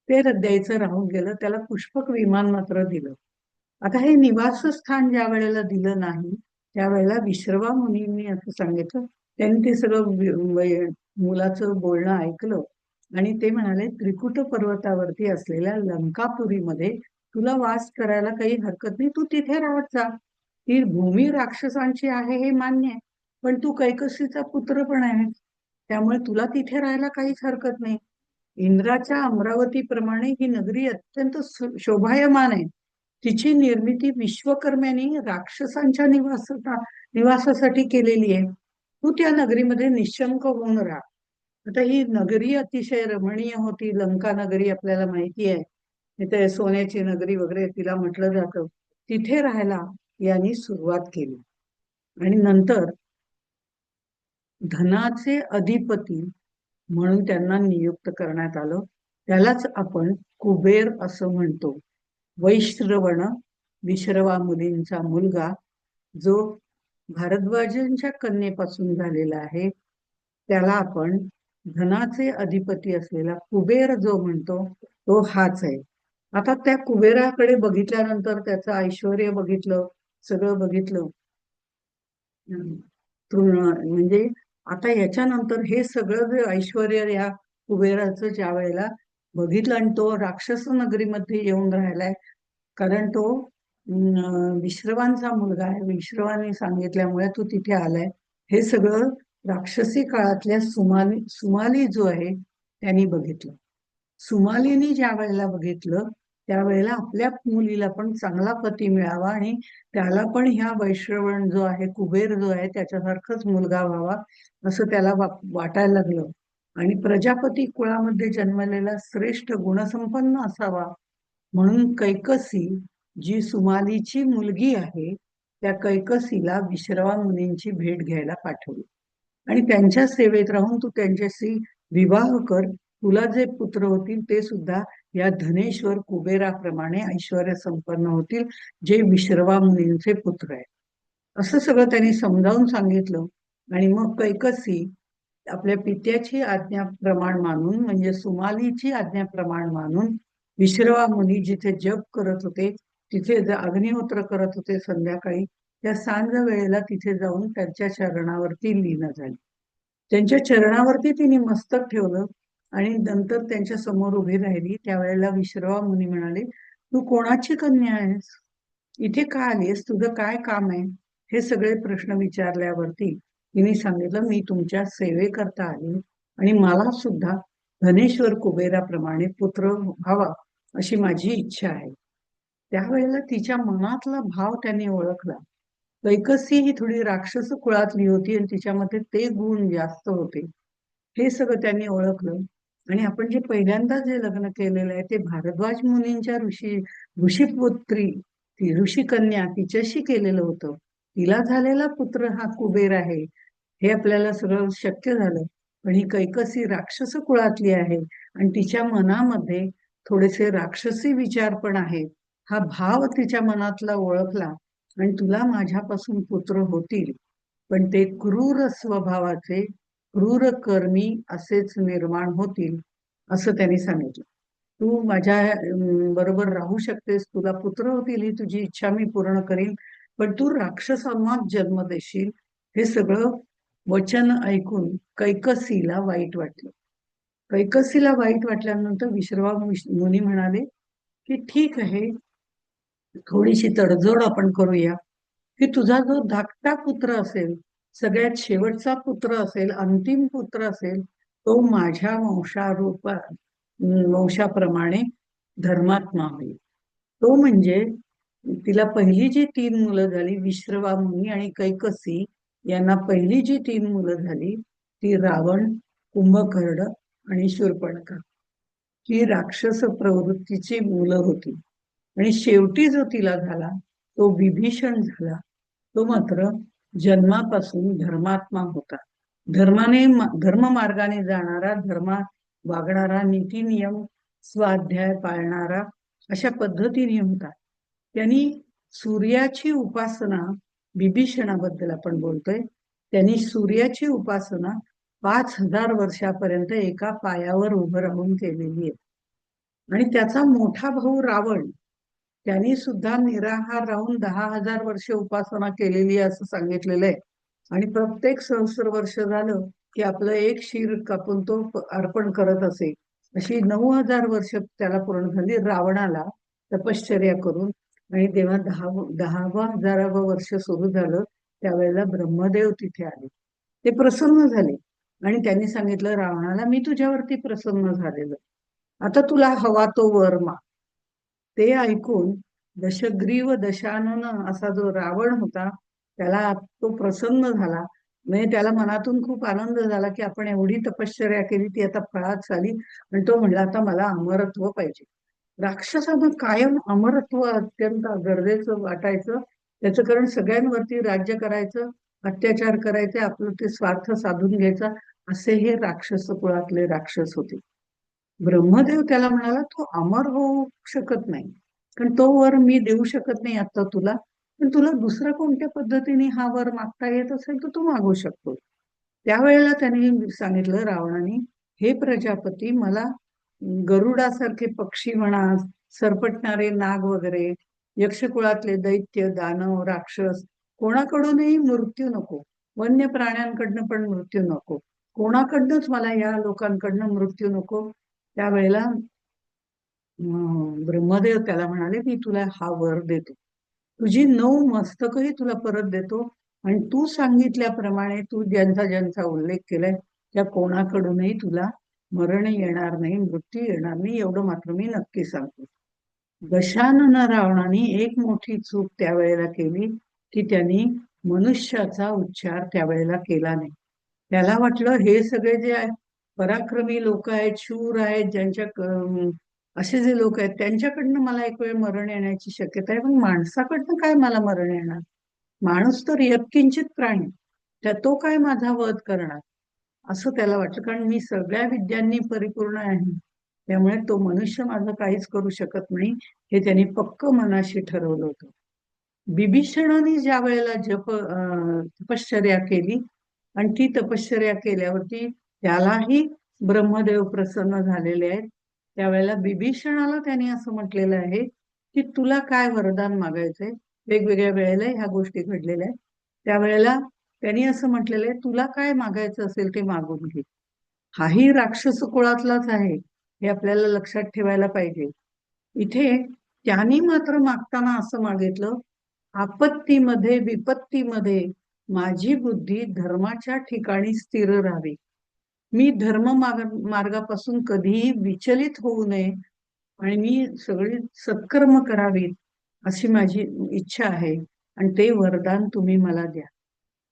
ते द्यायचं राहून गेलं. त्याला पुष्पक विमान मात्र दिलं. आता हे निवासस्थान ज्या वेळेला दिलं नाही त्यावेळेला विश्रवा मुनींनी असं सांगितलं, त्यांनी ते सगळं मुलाचं बोलणं ऐकलं आणि ते म्हणाले त्रिकुट पर्वतावरती असलेल्या लंकापुरीमध्ये तुला वास करायला काही हरकत नाही, तू तिथे राहत जा. ती भूमी राक्षसांची आहे हे मान्य आहे, पण तू कैकसीचा पुत्र पण आहे, त्यामुळे तुला तिथे राहायला काहीच हरकत नाही. इंद्राच्या अमरावतीप्रमाणे ही नगरी अत्यंत शोभायमान आहे. तिची निर्मिती विश्वकर्म्यांनी राक्षसांच्या निवासासाठी केलेली आहे. तू त्या नगरीमध्ये निशंक होऊन राहा. आता ही नगरी अतिशय रमणीय होती. लंका नगरी आपल्याला माहिती आहे, तिथे सोन्याची नगरी वगैरे तिला म्हटलं जातं. तिथे राहायला यांनी सुरुवात केली. आणि नंतर धनाचे अधिपती म्हणून त्यांना नियुक्त करण्यात आलं. त्यालाच आपण कुबेर असं म्हणतो. वैश्रवण विश्रवा मुलींचा मुलगा, जो भारद्वाजांच्या कन्येपासून झालेला आहे, त्याला आपण धनाचे अधिपती असलेला कुबेर जो म्हणतो तो हाच आहे. आता त्या कुबेराकडे बघितल्यानंतर त्याचं ऐश्वर्य बघितलं, सगळं बघितलं. म्हणजे आता याच्यानंतर हे सगळं जे ऐश्वर्य या कुबेराचं ज्या वेळेला बघितलं आणि तो राक्षस नगरीमध्ये येऊन राहिलाय, कारण तो विश्रवांचा मुलगा आहे, विश्रवाने सांगितल्यामुळे तो तिथे आलाय, हे सगळं राक्षसी काळातल्या सुमाली जो आहे त्यांनी बघितलं. सुमालीनी ज्या वेळेला बघितलं त्यावेळेला आपल्या मुलीला पण चांगला पती मिळावा आणि त्याला पण ह्या वैश्रवण जो आहे, कुबेर जो आहे, त्याच्यासारखंच मुलगा व्हावा असं त्याला वाटायला लागलं. आणि प्रजापती कुळामध्ये जन्मलेला श्रेष्ठ गुणसंपन्न असावा म्हणून कैकसी, जी सुमालीची मुलगी आहे, त्या कैकसीला विश्रवा मुनींची भेट घ्यायला पाठवली आणि त्यांच्या सेवेत राहून तू त्यांच्याशी विवाह कर. तुला जे पुत्र होतील ते सुद्धा या धनेश्वर कुबेराप्रमाणे ऐश्वर्य संपन्न होतील, जे विश्रवा मुनींचे पुत्र आहेत. असं सगळं त्यांनी समजावून सांगितलं. आणि मग कैकसी आपल्या पित्याची आज्ञा प्रमाण मानून, म्हणजे सुमालीची आज्ञा प्रमाण मानून, विश्रवा मुनी जिथे जप करत होते, तिथे अग्निहोत्र करत होते संध्याकाळी, त्या सांज वेळेला तिथे जाऊन त्यांच्या चरणावरती लीन झाली. त्यांच्या चरणावरती तिने मस्तक ठेवलं आणि नंतर त्यांच्या समोर उभी राहिली. त्यावेळेला विश्रवा मुनी म्हणाले, तू कोणाची कन्या आहेस? इथे का आलीस? तुझं काय काम आहे? हे सगळे प्रश्न विचारल्यावरती तिने सांगितलं, मी तुमच्या सेवेकरता आली आणि मला सुद्धा धनेश्वर कुबेराप्रमाणे पुत्र व्हावा अशी माझी इच्छा आहे. त्यावेळेला तिच्या मनातला भाव त्यांनी ओळखला. कैकसी ही थोडी राक्षस कुळातली होती आणि तिच्यामध्ये ते गुण जास्त होते. हे सगळं त्यांनी ओळखलं. आणि आपण जे पहिल्यांदा जे लग्न केलेलं आहे ते भारद्वाज मुनींच्या ऋषीपुत्री, ती ऋषी कन्या तिच्याशी केलेलं होतं. तिला झालेला पुत्र हा कुबेर आहे, हे आपल्याला सगळं शक्य झालं. पण ही कैकसी राक्षस कुळातली आहे आणि तिच्या मनामध्ये थोडेसे राक्षसी विचार पण आहेत. हा भाव तिच्या मनातला ओळखला आणि तुला माझ्यापासून पुत्र होतील, पण ते क्रूर स्वभावाचे, क्रूर कर्मी असेच निर्माण होतील, असं त्यांनी सांगितलं. तू माझ्या बरोबर राहू शकतेस, तुला पुत्र होतील, ही तुझी इच्छा मी पूर्ण करीन, पण तू राक्षसांनाच जन्म देशील. हे सगळं वचन ऐकून कैकसीला वाईट वाटलं. कैकसीला वाईट वाटल्यानंतर विश्रवा मुनी म्हणाले की ठीक आहे, थोडीशी तडजोड आपण करूया, की तुझा जो धाकटा पुत्र असेल, सगळ्यात शेवटचा पुत्र असेल, अंतिम पुत्र असेल, तो माझ्या वंशाप्रमाणे धर्मात्मा होईल. तो म्हणजे तिला पहिली जी 3 मुलं झाली, विश्रवा मुनी आणि कैकसी यांना पहिली जी 3 मुलं झाली ती रावण, कुंभकर्ण आणि शूर्पणखा ही राक्षस प्रवृत्तीची मुलं होती. आणि शेवटी जो तिला झाला तो विभीषण झाला. तो मात्र जन्मापासून धर्मात्मा होता. धर्म मार्गाने जाणारा, धर्मा वागणारा, नीती नियम स्वाध्याय पाळणारा अशा पद्धतीने होता. त्यांनी सूर्याची उपासना, विभीषणाबद्दल आपण बोलतोय, त्यांनी सूर्याची उपासना 5000 वर्षापर्यंत एका पायावर उभं राहून केलेली आहे. आणि त्याचा मोठा भाऊ रावण, त्यांनी सुद्धा निराहार राहून 10,000 वर्ष उपासना केलेली आहे असं सांगितलेलं आहे. आणि प्रत्येक सहस्र वर्ष झालं की आपलं एक शीर कापून तो अर्पण करत असे. अशी 9,000 वर्ष त्याला पूर्ण झाली रावणाला तपश्चर्या करून. आणि तेव्हा 10,000 वर्ष सुरू झालं, त्यावेळेला ब्रह्मदेव तिथे आले. ते प्रसन्न झाले आणि त्यांनी सांगितलं रावणाला, मी तुझ्यावरती प्रसन्न झालेलो, आता तुला हवा तो वर माग. ते ऐकून दशग्रीव दशानन असा जो रावण होता, त्याला तो प्रसन्न झाला. म्हणजे त्याला मनातून खूप आनंद झाला की आपण एवढी तपश्चर्या केली ती आता फळात आली. आणि तो म्हणला, आता मला अमरत्व पाहिजे. राक्षसांना कायम अमरत्व अत्यंत गरजेचं वाटायचं. त्याचं कारण सगळ्यांवरती राज्य करायचं, अत्याचार करायचे, आपलं ते स्वार्थ साधून घ्यायचा, असे हे राक्षस कुळातले राक्षस होते. ब्रह्मदेव त्याला म्हणाला, तू अमर होऊ शकत नाही, कारण तो वर मी देऊ शकत नाही आता तुला, पण तुला दुसऱ्या कोणत्या पद्धतीने हा वर मागता येत असेल तर तू मागू शकतो. त्यावेळेला त्यांनी सांगितलं रावणाने, हे प्रजापती, मला गरुडासारखे पक्षी म्हणा, सरपटणारे नाग वगैरे, यक्षकुळातले दैत्य, दानव, राक्षस, कोणाकडूनही मृत्यू नको, वन्य प्राण्यांकडनं पण मृत्यू नको, कोणाकडनंच मला या लोकांकडनं मृत्यू नको. त्यावेळेला ब्रह्मदेव त्याला म्हणाले, मी तुला हा वर देतो, तुझी 9 मस्तकही तुला परत देतो, आणि तू सांगितल्याप्रमाणे तू ज्यांचा ज्यांचा उल्लेख केलाय त्या कोणाकडूनही तुला मरण येणार नाही, मृत्यू येणार नाही, एवढं मात्र मी नक्की सांगतो. दशानन रावणाने एक मोठी चूक त्यावेळेला केली की त्यांनी मनुष्याचा उच्चार त्यावेळेला केला नाही. त्याला वाटलं हे सगळे जे पराक्रमी लोक आहेत, शूर आहेत, असे जे लोक आहेत त्यांच्याकडनं मला एक वेळ मरण येण्याची शक्यता आहे, पण माणसाकडनं काय मला मरण येणार? माणूस तर यत्किंचित प्राणी, त्या तो काय माझा वध करणार, असं त्याला वाटलं. कारण मी सगळ्या विद्यांनी परिपूर्ण आहे, त्यामुळे तो मनुष्य माझं काहीच करू शकत नाही, हे त्यांनी पक्क मनाशी ठरवलं होतं. बिभीषणाने ज्या वेळेला तपश्चर्या केली आणि ती तपश्चर्या केल्यावरती त्यालाही ब्रह्मदेव प्रसन्न झालेले आहेत. त्यावेळेला बिभीषणाला त्यांनी असं म्हटलेलं आहे की तुला काय वरदान मागायचंय. वेगवेगळ्या वेळेला ह्या गोष्टी घडलेल्या आहेत. त्यावेळेला त्यांनी असं म्हटलेलं आहे, तुला काय मागायचं असेल ते मागून घे. हाही राक्षस कुळातलाच आहे, हे आपल्याला लक्षात ठेवायला पाहिजे. इथे त्यांनी मात्र मागताना असं मागितलं, आपत्तीमध्ये विपत्तीमध्ये माझी बुद्धी धर्माच्या ठिकाणी स्थिर राहावी. मी मार्गापासून कधीही विचलित होऊ नये आणि मी सगळी सत्कर्म करावीत अशी माझी इच्छा आहे, आणि ते वरदान तुम्ही मला द्या.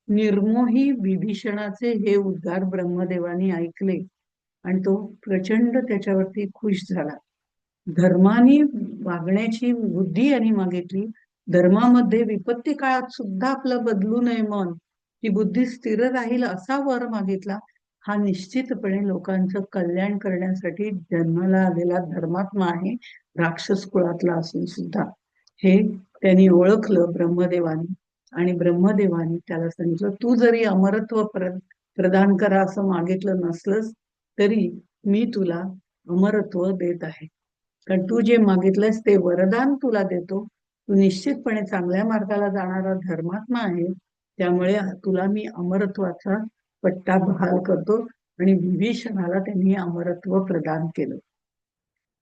निर्मोही विभीषणाचे हे उद्गार ब्रह्मदेवानी ऐकले आणि तो प्रचंड त्याच्यावरती खुश झाला. धर्माने वागण्याची बुद्धी यांनी मागितली. धर्मामध्ये विपत्ती काळात सुद्धा आपलं बदलू नये मन, ती बुद्धी स्थिर राहील असा वर मागितला. हा निश्चितपणे लोकांचं कल्याण करण्यासाठी जन्माला आलेला धर्मात्मा आहे, राक्षस कुळातला असून सुद्धा. हे त्यांनी ओळखलं ब्रह्मदेवानी, आणि ब्रह्मदेवानी त्याला सांगितलं, तू जरी अमरत्व प्रदान करा असं मागितलं नसलंच तरी मी तुला अमरत्व देत आहे. कारण तू जे मागितलंस ते वरदान तुला देतो. तू निश्चितपणे चांगल्या मार्गाला जाणारा धर्मात्मा आहे, त्यामुळे तुला मी अमरत्वाचा पट्टा बहाल करतो. आणि विभीषणाला त्यांनी अमरत्व प्रदान केलं.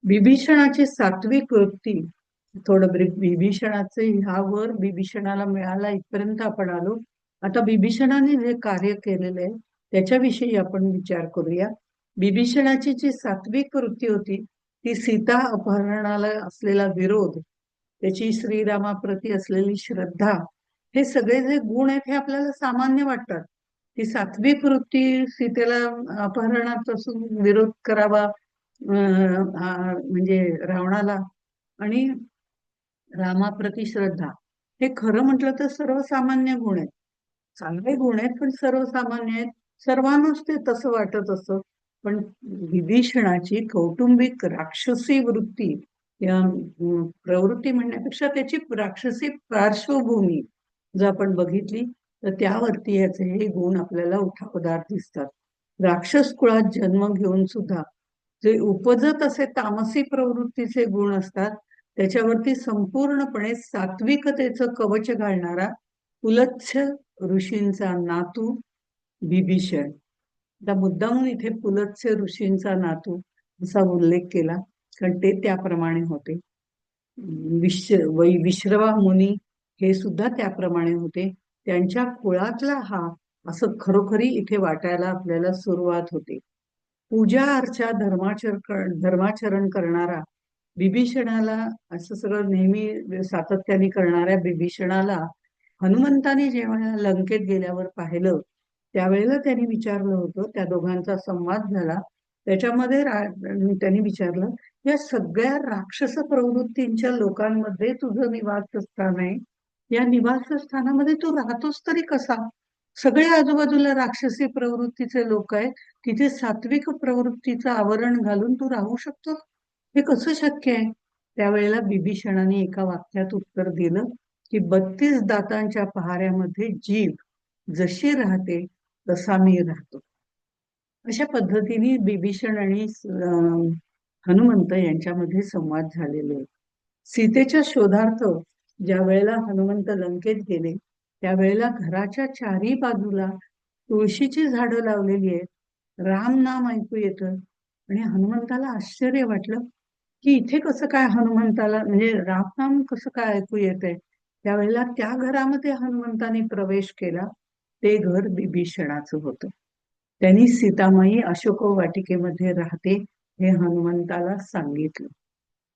विभीषणाची सात्विक वृत्ती, थोडं विभीषणाचे ह्यावर विभीषणाला मिळाला इथपर्यंत आपण आलो. आता विभीषणाने जे कार्य केलेलं आहे त्याच्याविषयी आपण विचार करूया. विभीषणाची जी सात्विक वृत्ती होती, ती सीता अपहरणाला असलेला विरोध, त्याची श्रीरामाप्रती असलेली श्रद्धा, हे सगळे जे गुण आहेत हे आपल्याला सामान्य वाटतात. ती सात्विक वृत्ती, सीतेला अपहरणापासून विरोध करावा म्हणजे रावणाला, आणि रामाप्रती श्रद्धा, हे खरं म्हटलं तर सर्वसामान्य गुण आहेत. चांगले गुण आहेत पण सर्वसामान्य आहेत. सर्वांनाच ते तसं वाटत असतं. पण विभीषणाची कौटुंबिक राक्षसी वृत्ती, या प्रवृत्ती म्हणण्यापेक्षा त्याची राक्षसी पार्श्वभूमी जर आपण बघितली तर त्यावरती याचे हे गुण आपल्याला उठावदार दिसतात. राक्षस कुळात जन्म घेऊन सुद्धा जे उपजत असे तामसी प्रवृत्तीचे गुण असतात, त्याच्यावरती संपूर्णपणे सात्विकतेचं कवच घालणारा पुलत्स्य ऋषींचा नातू विभीषण. आता मुद्दामून इथे पुलत्स्य ऋषींचा नातू असा उल्लेख केला, कारण ते त्याप्रमाणे होते. विश्रवा मुनी हे सुद्धा त्याप्रमाणे होते. त्यांच्या कुळातला हा असं खरोखरी इथे वाटायला आपल्याला सुरुवात होते. पूजा अर्चा धर्माचरण करणारा विभीषणाला, असं सगळं नेहमी सातत्याने करणाऱ्या विभीषणाला हनुमंताने जेव्हा लंकेत गेल्यावर पाहिलं त्यावेळेला त्यांनी विचारलं होतं, त्या दोघांचा संवाद झाला त्याच्यामध्ये त्यांनी विचारलं, या सगळ्या राक्षस प्रवृत्तींच्या लोकांमध्ये तुझं निवासस्थान आहे, या निवासस्थानामध्ये तू राहतोस तरी कसा? सगळे आजूबाजूला राक्षसी प्रवृत्तीचे लोक आहेत, तिथे सात्विक प्रवृत्तीचं आवरण घालून तू राहू शकतो? हे कसं शक्य आहे? त्यावेळेला विभीषणाने एका वाक्यात उत्तर दिलं की 32 दातांच्या पहाऱ्यामध्ये जीभ जशी राहते तसा मी राहतो. अशा पद्धतीने विभीषण आणि हनुमंत यांच्यामध्ये संवाद झालेले आहेत. सीतेच्या शोधार्थ ज्या वेळेला हनुमंत लंकेत गेले त्यावेळेला घराच्या चारी बाजूला तुळशीची झाडं लावलेली आहेत, राम नाम ऐकू येतं. आणि हनुमंताला आश्चर्य वाटलं की इथे कसं काय हनुमंताला, म्हणजे राम नाम कसं काय ऐकू येतंय? त्यावेळेला त्या घरामध्ये हनुमंताने प्रवेश केला. ते घर विभीषणाचं होतं. त्यांनी सीतामाई अशोक वाटिकेमध्ये राहते हे हनुमंताला सांगितलं.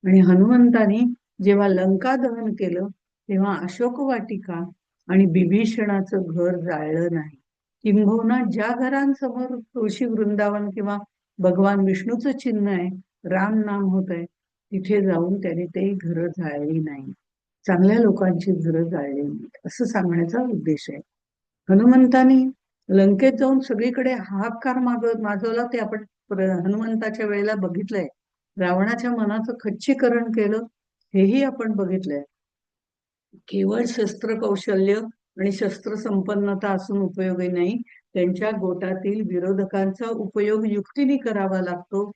आणि हनुमंतानी जेव्हा लंका दहन केलं तेव्हा अशोक वाटिका आणि विभीषणाचं घर जाळलं नाही. किंबहुना ज्या घरांसमोर तुळशी वृंदावन किंवा भगवान विष्णूचं चिन्ह आहे, राम नाम होत आहे, तिथे जाऊन त्याने ते घरं जाळली नाही. चांगल्या लोकांची घरं जाळली नाही असं सांगण्याचा उद्देश आहे. हनुमंतानी लंकेत जाऊन सगळीकडे हाहाकार माजवला, ते आपण हनुमंताच्या वेळेला बघितलंय. रावणाच्या मनाचं खच्चीकरण केलं, हेही आपण बघितलंय. केवळ शस्त्र कौशल्य आणि शस्त्र संपन्नता असून उपयोगी नाही, त्यांच्या गोटातील विरोधकांचा उपयोग युक्तीने करावा लागतो.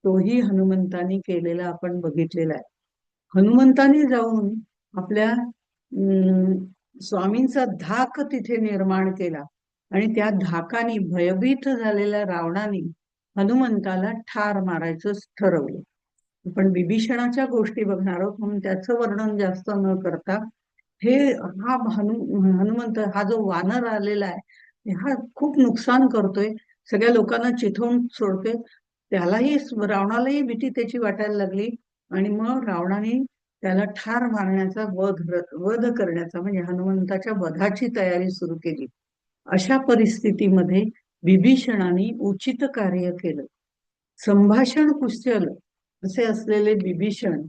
तोही हनुमंतानी केलेला आपण बघितलेला आहे. हनुमंतानी जाऊन आपल्या स्वामींचा धाक तिथे निर्माण केला. आणि त्या धाकानी भयभीत झालेल्या रावणाने हनुमंताला ठार मारायचं ठरवलं. आपण विभीषणाच्या गोष्टी बघणार आहोत म्हणून त्याचं वर्णन जास्त न करता हे हनुमंत हा जो वानर आलेला आहे हा खूप नुकसान करतोय, सगळ्या लोकांना चिथवून सोडतोय. त्यालाही रावणालाही भीती त्याची वाटायला लागली आणि मग रावणाने त्याला ठार मारण्याचा वध करण्याचा म्हणजे हनुमंताच्या वधाची तयारी सुरू केली. अशा परिस्थितीमध्ये विभीषणाने उचित कार्य केलं. संभाषण कुशल असे असलेले विभीषण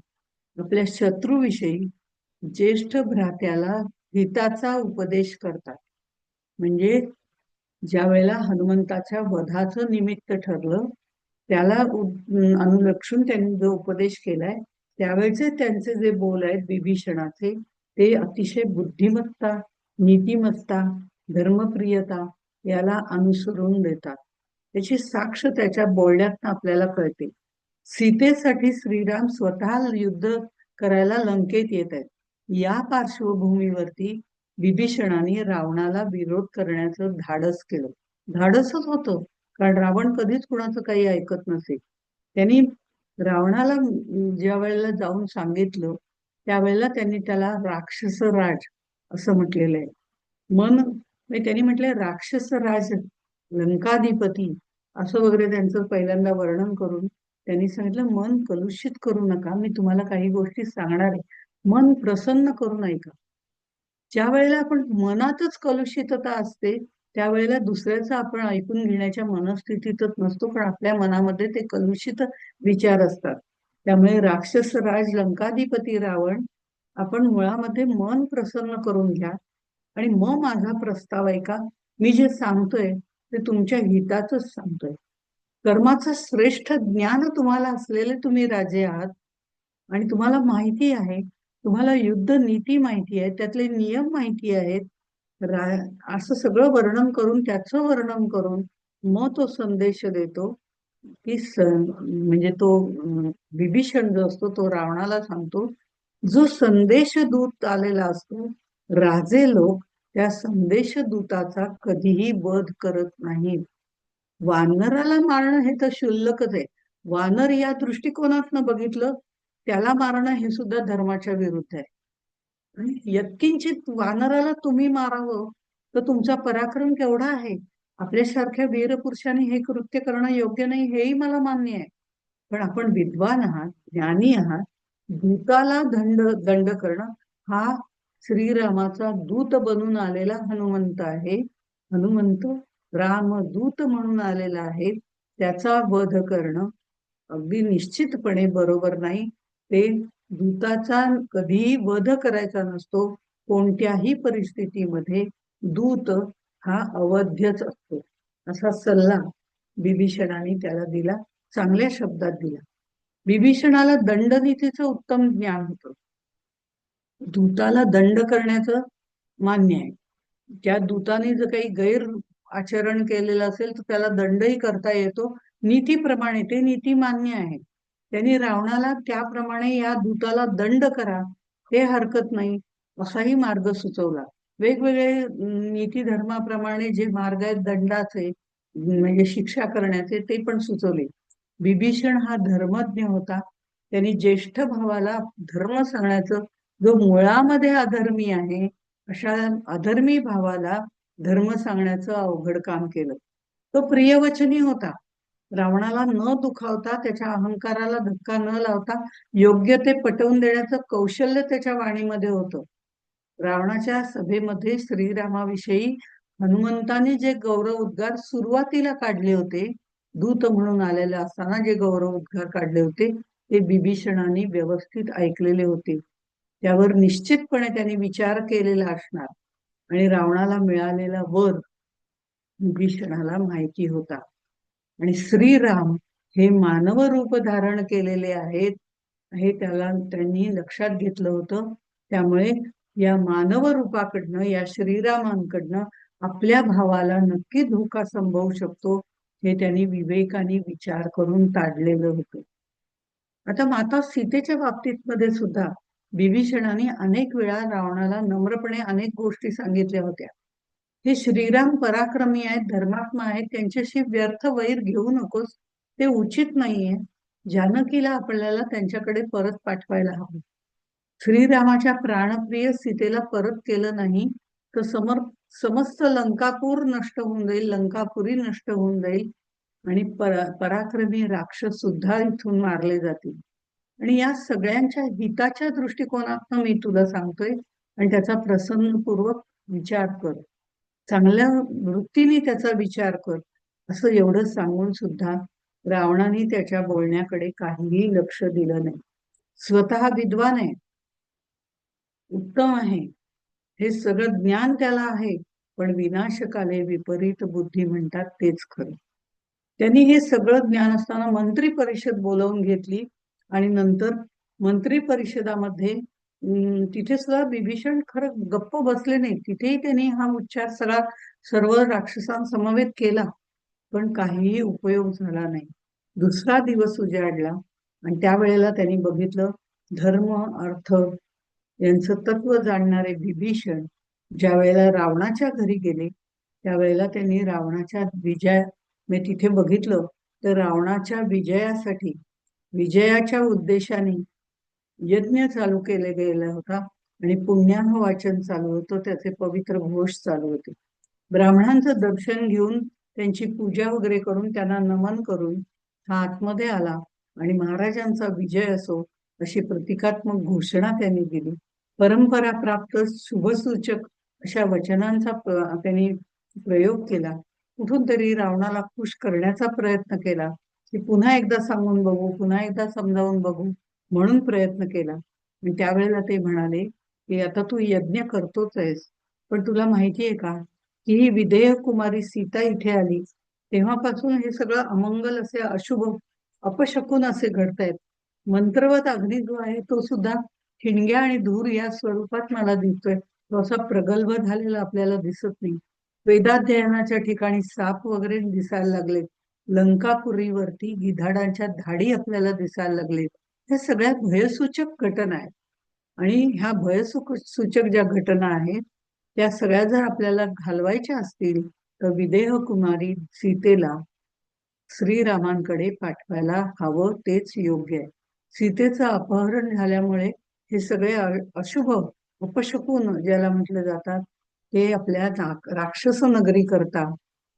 आपल्या शत्रूविषयी ज्येष्ठ भ्रात्याला हिताचा उपदेश करतात. म्हणजे ज्या वेळेला हनुमंताच्या वधाचं निमित्त ठरलं त्याला अनुलक्षून त्यांनी जो उपदेश केलाय त्यावेळेचे त्यांचे जे बोल आहेत विभीषणाचे ते अतिशय बुद्धिमत्ता, नीतिमत्ता, धर्मप्रियता याला अनुसरून देतात. त्याची साक्ष त्याच्या बोलण्यात आपल्याला कळते. सीतेसाठी श्रीराम स्वतः युद्ध करायला लंकेत येत आहेत. या पार्श्वभूमीवरती विभीषणाने रावणाला विरोध करण्याचं धाडस केलं. धाडसच होतं, कारण रावण कधीच कुणाचं काही ऐकत नसे. त्यांनी रावणाला ज्या वेळेला जाऊन सांगितलं त्यावेळेला त्यांनी त्याला राक्षस राज असं म्हटलेलं आहे. त्यांनी म्हटलंय राक्षस राज लंकाधिपती असं वगैरे त्यांचं पहिल्यांदा वर्णन करून त्यांनी सांगितलं मन कलुषित करू नका, मी तुम्हाला काही गोष्टी सांगणार आहे, मन प्रसन्न करून ऐका. ज्या वेळेला आपण मनातच कलुषितता असते त्यावेळेला दुसऱ्याचं आपण ऐकून घेण्याच्या मनस्थितीतच नसतो, पण आपल्या मनामध्ये ते कलुषित विचार असतात. त्यामुळे राक्षस राज लंकाधिपती रावण, आपण मुळामध्ये मन प्रसन्न करून घ्या आणि मग माझा प्रस्ताव ऐका. मी जे सांगतोय ते तुमच्या हिताचंच सांगतोय. कर्माचं श्रेष्ठ ज्ञान तुम्हाला असलेले तुम्ही राजे आहात आणि तुम्हाला माहिती आहे, तुम्हाला युद्ध नीती माहिती आहे, त्यातले नियम माहिती आहेत. असं सगळं वर्णन करून त्याचं वर्णन करून मग तो संदेश देतो की म्हणजे तो विभीषण जो असतो तो रावणाला सांगतो, जो संदेश दूत आलेला असतो राजे लोक त्या संदेश दूताचा कधीही वध करत नाहीत. वानराला मारणं हे तर क्षुल्लकच आहे. वानर या दृष्टिकोनातनं बघितलं त्याला मारणं हे सुद्धा धर्माच्या विरुद्ध आहे. आणि यत्किंचित वानराला तुम्ही मारावं तर तुमचा पराक्रम केवढा आहे. आपल्यासारख्या वीरपुरुषांनी हे कृत्य करणं योग्य नाही हेही मला मान्य आहे. पण आपण विद्वान आहात, ज्ञानी आहात, दूताला दंड करणं हा श्रीरामाचा दूत बनून आलेला हनुमंत आहे. हनुमंत रामदूत म्हणून आलेला आहे, त्याचा वध करणं अगदी निश्चितपणे बरोबर नाही. ते दूताचा कधीही वध करायचा नसतो. कोणत्याही परिस्थितीमध्ये दूत हा अवध्यच असतो. असा सल्ला विभीषणाने त्याला दिला, चांगल्या शब्दात दिला. विभीषणाला दंडनीतीचं उत्तम ज्ञान होतं. दूताला दंड करण्याचं मान्य आहे. त्या दूताने जर काही गैर आचरण केलेलं असेल तर त्याला दंडही करता येतो नीतीप्रमाणे. ते नीती मान्य आहे. त्यांनी रावणाला त्याप्रमाणे या दूताला दंड करा, हे हरकत नाही असाही मार्ग सुचवला. वेगवेगळे नीती धर्माप्रमाणे जे मार्ग आहेत दंडाचे म्हणजे शिक्षा करण्याचे ते पण सुचवले. विभीषण हा धर्मज्ञ होता. त्यांनी ज्येष्ठ भावाला धर्म सांगण्याचं, जो मुळामध्ये अधर्मी आहे अशा अधर्मी भावाला धर्म सांगण्याचं अवघड काम केलं. तो प्रियवचनी होता. रावणाला न दुखावता, त्याच्या अहंकाराला धक्का न लावता योग्य ते पटवून देण्याचं कौशल्य त्याच्या वाणीमध्ये होतं. रावणाच्या सभेमध्ये श्रीरामाविषयी हनुमंताने जे गौरव उद्गार सुरुवातीला काढले होते, दूत म्हणून आलेले असताना जे गौरव उद्गार काढले होते ते विभीषणाने व्यवस्थित ऐकलेले होते. त्यावर निश्चितपणे त्यांनी विचार केलेला असणार आणि रावणाला मिळालेला वर विभीषणाला माहिती होता. आणि श्रीराम हे मानव रूप धारण केलेले आहेत हे त्यांनी लक्षात घेतलं होतं. त्यामुळे या मानव रूपाकडनं, या श्रीरामांकडनं आपल्या भावाला नक्की धोका संभवू शकतो हे त्यांनी विवेकाने विचार करून काढलेलं होतं. आता माता सीतेच्या बाबतीत मध्ये सुद्धा विभीषणाने अनेक वेळा रावणाला नम्रपणे अनेक गोष्टी सांगितल्या होत्या. हे श्रीराम पराक्रमी आहेत, धर्मात्मा आहेत, त्यांच्याशी व्यर्थ वैर घेऊ नकोस, ते उचित नाहीये. जानकीला आपल्याला त्यांच्याकडे परत पाठवायला हवं. श्रीरामाच्या प्राणप्रिय सीतेला परत केलं नाही तर समस्त लंकापूर नष्ट होऊन जाईल, लंकापुरी नष्ट होऊन जाईल आणि पराक्रमी राक्षस सुद्धा इथून मारले जातील. आणि या सगळ्यांच्या हिताच्या दृष्टिकोनातून मी तुला सांगतोय आणि त्याचा प्रसन्नपूर्वक विचार कर, चांगल्या वृत्तीने त्याचा विचार कर. असं एवढं सांगून सुद्धा रावणाने त्याच्या बोलण्याकडे काहीही लक्ष दिलं नाही. स्वतः विद्वान आहे, उत्तम आहे, हे सगळं ज्ञान त्याला आहे, पण विनाशकाले विपरीत बुद्धी म्हणतात तेच खरं. त्यांनी हे सगळं ज्ञान असताना मंत्री परिषद बोलावून घेतली आणि नंतर मंत्री परिषदामध्ये तिथे सुद्धा विभीषण खरं गप्प बसले नाही. तिथेही त्यांनी हा उच्चार सर्व राक्षसांसमवेत केला, पण काहीही उपयोग झाला नाही. दुसरा दिवस उजाडला आणि त्यावेळेला त्यांनी बघितलं, धर्म अर्थ यांचं तत्व जाणणारे विभीषण ज्या वेळेला रावणाच्या घरी गेले त्यावेळेला त्यांनी रावणाच्या मी तिथे बघितलं तर रावणाच्या विजयासाठी, विजयाच्या उद्देशाने यज्ञ चालू केले गेला होता आणि पुण्याह वाचन चालू होतं, त्याचे पवित्र घोष चालू होते. ब्राह्मणांचं दर्शन घेऊन त्यांची पूजा वगैरे करून त्यांना नमन करून हा आतमध्ये आला आणि महाराजांचा विजय असो अशी प्रतिकात्मक घोषणा त्यांनी दिली. परंपरा प्राप्त शुभसूचक अशा वचनांचा त्यांनी प्रयोग केला. कुठून तरी रावणाला खुश करण्याचा प्रयत्न केला की पुन्हा एकदा सांगून बघू, पुन्हा एकदा समजावून बघू म्हणून प्रयत्न केला. आणि त्यावेळेला ते म्हणाले की आता तू यज्ञ करतोच आहेस, पण तुला माहितीये का की ही विधेय कुमारी सीता इथे आली तेव्हापासून हे सगळं अमंगल असे अशुभ अपशकुन असे घडतायत. मंत्रवत अग्नी जो आहे तो सुद्धा ठिणग्या आणि धूर या स्वरूपात मला दिसतोय, तो असा प्रगल्भ झालेला आपल्याला दिसत नाही. वेदाध्ययनाच्या ठिकाणी साप वगैरे दिसायला लागले, लंकापुरीवरती गिधाडांच्या धाडी आपल्याला दिसायला लागले. हे सगळ्या भयसूचक घटना आहेत आणि ह्या भयसूचक ज्या घटना आहेत त्या सगळ्या जर आपल्याला घालवायच्या असतील तर विदेह कुमारी सीतेला श्रीरामांकडे पाठवायला हवं, तेच योग्य आहे. सीतेचं अपहरण झाल्यामुळे हे सगळे अशुभ अपशकुन ज्याला म्हटलं जातात ते आपल्या राक्षस नगरी करता,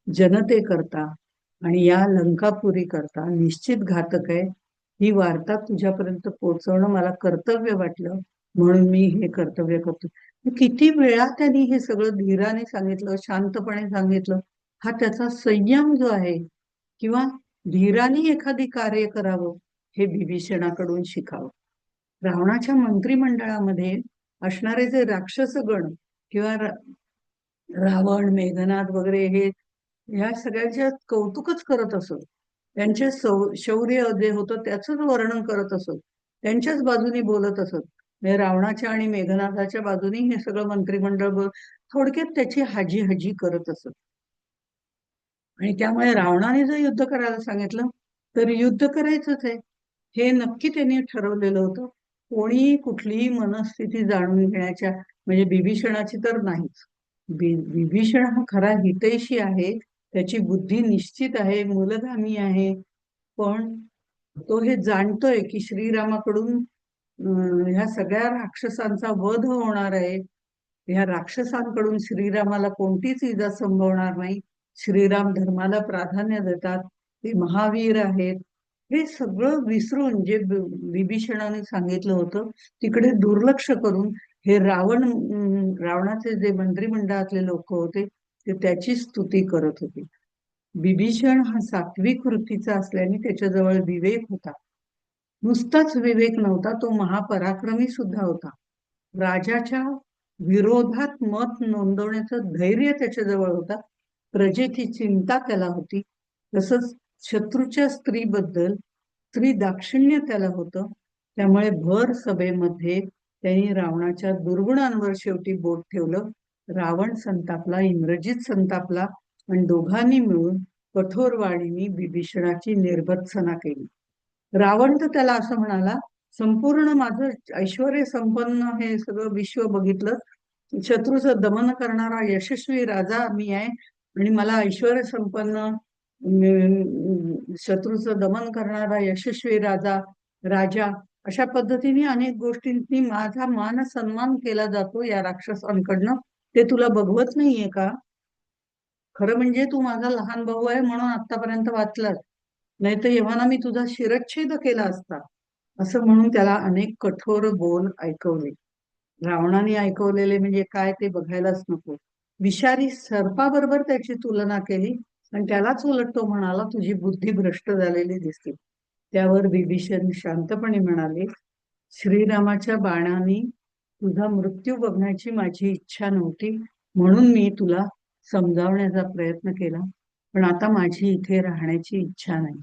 जनते करता आणि या लंकापुरी करता निश्चित घातक आहे. ही वार्ता तुझ्यापर्यंत पोहोचवणं मला कर्तव्य वाटलं म्हणून मी हे कर्तव्य करतो. किती वेळा त्यांनी हे सगळं धीराने सांगितलं, शांतपणे सांगितलं. हा त्याचा संयम जो आहे किंवा धीराने एखादी कार्य करावं हे विभीषणाकडून शिकावं. रावणाच्या मंत्रिमंडळामध्ये असणारे जे राक्षसगण किंवा रावण, मेघनाद वगैरे हे ह्या सगळ्यांच्या कौतुकच करत असत. त्यांचे शौर्य जे होतं त्याच वर्णन करत असत, त्यांच्याच बाजूनी बोलत असत. म्हणजे रावणाच्या आणि मेघनादाच्या बाजूनी हे सगळं मंत्रिमंडळ थोडक्यात त्याची हाजी हाजी करत असत. आणि त्यामुळे रावणाने जर युद्ध करायला सांगितलं तर युद्ध करायचंच आहे हे नक्की त्यांनी ठरवलेलं होतं. कोणी कुठलीही मनस्थिती जाणून घेण्याच्या म्हणजे विभीषणाची तर नाहीच. विभीषण हा खरा हितैषी आहे, त्याची बुद्धी निश्चित आहे, मूलगामी आहे, पण तो हे जाणतोय की श्रीरामाकडून ह्या सगळ्या राक्षसांचा वध होणार आहे. ह्या राक्षसांकडून श्रीरामाला कोणतीच इजा संभवणार नाही. श्रीराम धर्माला प्राधान्य देतात, ते महावीर आहेत. हे सगळं विसरून जे विभीषणाने सांगितलं होतं तिकडे दुर्लक्ष करून हे रावणाचे जे मंत्रिमंडळातले लोक होते ते त्याची स्तुती करत होते. विभीषण हा सात्विक वृत्तीचा असल्याने त्याच्याजवळ विवेक होता. नुसताच विवेक नव्हता, तो महापराक्रमी सुद्धा होता. राजाच्या विरोधात मत नोंदवण्याचं धैर्य त्याच्याजवळ होता. प्रजेची चिंता त्याला होती. तसंच शत्रूच्या स्त्रीबद्दल स्त्री दाक्षिण्य त्याला होतं. त्यामुळे भर सभेमध्ये त्यांनी रावणाच्या दुर्गुणांवर शेवटी बोट ठेवलं. रावण संतापला, इंद्रजित संतापला आणि दोघांनी मिळून कठोर वाणीने विभीषणाची निर्भत्सना केली. रावण तर त्याला असं म्हणाला, संपूर्ण माझं ऐश्वर्य संपन्न हे सगळं विश्व बघितलं शत्रूचं दमन करणारा यशस्वी राजा मी आहे आणि मला ऐश्वर्य संपन्न शत्रूचं दमन करणारा यशस्वी राजा राजा अशा पद्धतीने अनेक गोष्टींनी माझा मान सन्मान केला जातो या राक्षसांकडनं. ते तुला बघवत नाहीये का? खरं म्हणजे तू माझा लहान भाऊ आहे म्हणून आतापर्यंत वाचलास, नाही तर एव्हाना मी तुझा शिरच्छेद केला असता. असं म्हणून त्याला अनेक कठोर बोल ऐकवले. रावणाने ऐकवलेले म्हणजे काय ते बघायलाच नको. विषारी सर्पाबरोबर त्याची तुलना केली आणि त्यालाच उलट तो म्हणाला, तुझी बुद्धी भ्रष्ट झालेली दिसते. त्यावर विभीषण शांतपणे म्हणाले, श्रीरामाच्या बाणाने तुझा मृत्यू बघण्याची माझी इच्छा नव्हती म्हणून मी तुला समजावण्याचा प्रयत्न केला, पण आता माझी इथे राहण्याची इच्छा नाही.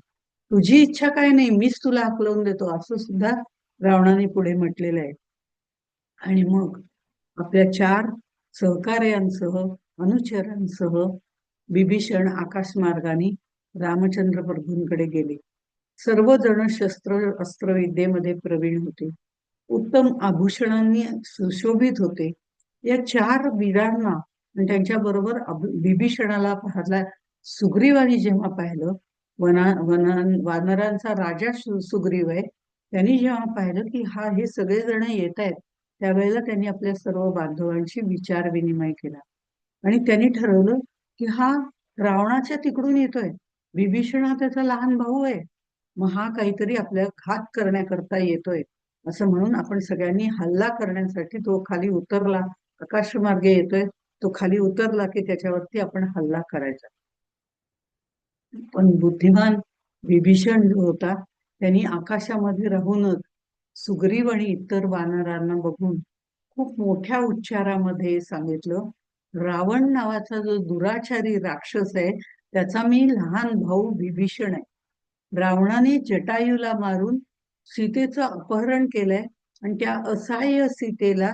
तुझी इच्छा काय नाही, मीच तुला हाकलवून देतो, असं सुद्धा रावणाने पुढे म्हटलेलं आहे. आणि मग आपल्या 4 सहकार्यांसह अनुचरांसह विभीषण आकाशमार्गाने रामचंद्र प्रभूंकडे गेले. सर्वजण शस्त्र अस्त्रविद्येमध्ये प्रवीण होते, उत्तम आभूषणांनी सुशोभित होते. या 4 वीरांना आणि त्यांच्या बरोबर विभीषणाला पाहला सुग्रीवानी जेव्हा पाहिलं, वानरांचा राजा सुग्रीव आहे, त्यांनी जेव्हा पाहिलं की हे सगळेजण येत आहेत, त्यावेळेला त्यांनी आपल्या सर्व बांधवांशी विचार विनिमय केला आणि त्यांनी ठरवलं की हा रावणाच्या तिकडून येतोय, विभीषण हा त्याचा लहान भाऊ आहे, मग हा काहीतरी आपल्या घात करण्याकरता येतोय. असं म्हणून आपण सगळ्यांनी हल्ला करण्यासाठी तो खाली उतरला, आकाशमार्गे येतोय, तो खाली उतरला की त्याच्यावरती आपण हल्ला करायचा. पण बुद्धिमान विभीषण जो होता त्यांनी आकाशामध्ये राहूनच सुग्रीव आणि इतर वानरांना बघून खूप मोठ्या उच्चारामध्ये सांगितलं, रावण नावाचा जो दुराचारी राक्षस आहे त्याचा मी लहान भाऊ विभीषण आहे. रावणाने जटायूला मारून सीतेचं अपहरण केलंय आणि त्या असहाय्य सीतेला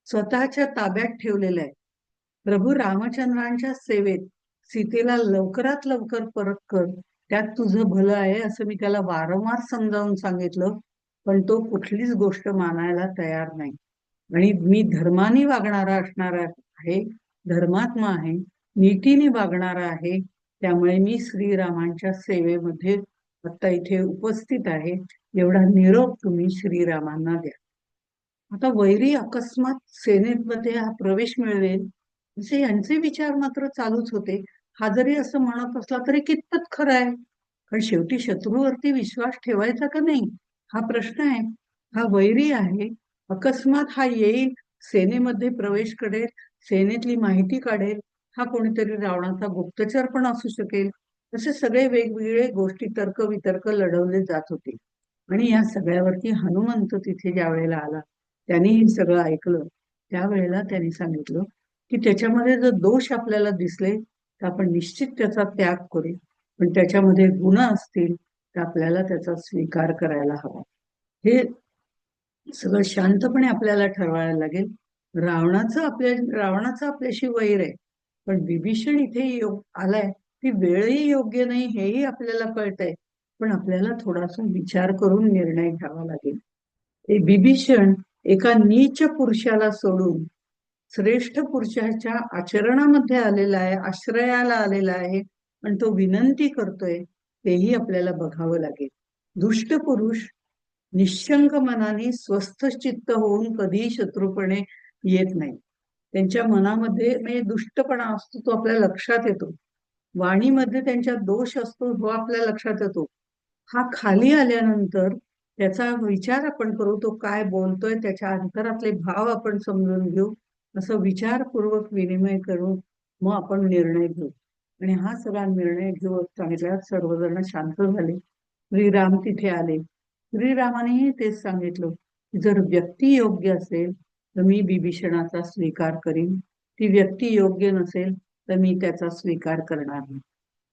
स्वतःच्या ताब्यात ठेवलेलं आहे. प्रभू रामचंद्रांच्या सेवेत सीतेला लवकरात लवकर परत कर, त्यात तुझं भलं आहे असं मी त्याला वारंवार समजावून सांगितलं, पण तो कुठलीच गोष्ट मानायला तयार नाही. आणि मी धर्माने वागणारा असणारा आहे, धर्मात्मा आहे, नीतीने वागणारा आहे, त्यामुळे मी श्रीरामांच्या सेवेमध्ये आता इथे उपस्थित आहे, एवढा निरोप तुम्ही श्रीरामांना द्या. आता वैरी अकस्मात सेनेमध्ये हा प्रवेश मिळवेल असे यांचे विचार मात्र चालूच होते. हा जरी असं म्हणत असला तरी कितपत खरं आहे, कारण शेवटी शत्रूवरती विश्वास ठेवायचा का नाही हा प्रश्न आहे. हा वैरी आहे, अकस्मात हा येईल, सेनेमध्ये प्रवेश करेल, सेनेतली माहिती काढेल, हा कोणीतरी रावणाचा गुप्तचर पण असू शकेल. असे सगळे वेगवेगळे गोष्टी तर्कवितर्क लढवले जात होते. आणि या सगळ्यावरती हनुमंत तिथे ज्या वेळेला आला, त्यांनी हे सगळं ऐकलं, त्यावेळेला त्यांनी सांगितलं की त्याच्यामध्ये जर दोष आपल्याला दिसले तर आपण निश्चित त्याचा त्याग करू, पण त्याच्यामध्ये गुण असतील तर आपल्याला त्याचा स्वीकार करायला हवा. हे सगळं शांतपणे आपल्याला ठरवायला लागेल. रावणाचं आपल्याशी वैर आहे, पण विभीषण इथे आलाय, ती वेळही योग्य नाही हेही आपल्याला कळतंय, पण आपल्याला थोडासा विचार करून निर्णय घ्यावा लागेल. विभीषण एका नीच पुरुषाला सोडून श्रेष्ठ पुरुषाच्या आचरणामध्ये आलेला आहे, आश्रयाला आलेला आहे, पण तो विनंती करतोय तेही आपल्याला बघावं लागेल. दुष्ट पुरुष निशंक मनाने स्वस्थ चित्त होऊन कधीही शत्रुपणे येत नाही. त्यांच्या मनामध्ये म्हणजे दुष्टपणा असतो, तो आपल्या लक्षात येतो. वाणीमध्ये त्यांच्या दोष असतो, तो आपल्या लक्षात येतो. हा खाली आल्यानंतर त्याचा विचार आपण करू, तो काय बोलतोय, त्याच्या अंतरातले भाव आपण समजून घेऊ, असं विचारपूर्वक विनिमय करून मग आपण निर्णय घेऊ. आणि हा सगळा निर्णय घेऊ सांगितल्यावर सर्वजण शांत झाले. श्रीराम तिथे आले. श्रीरामानेही तेच सांगितलं की जर व्यक्ती योग्य असेल तर मी विभीषणाचा स्वीकार करीन, ती व्यक्ती योग्य नसेल तर मी त्याचा स्वीकार करणार नाही.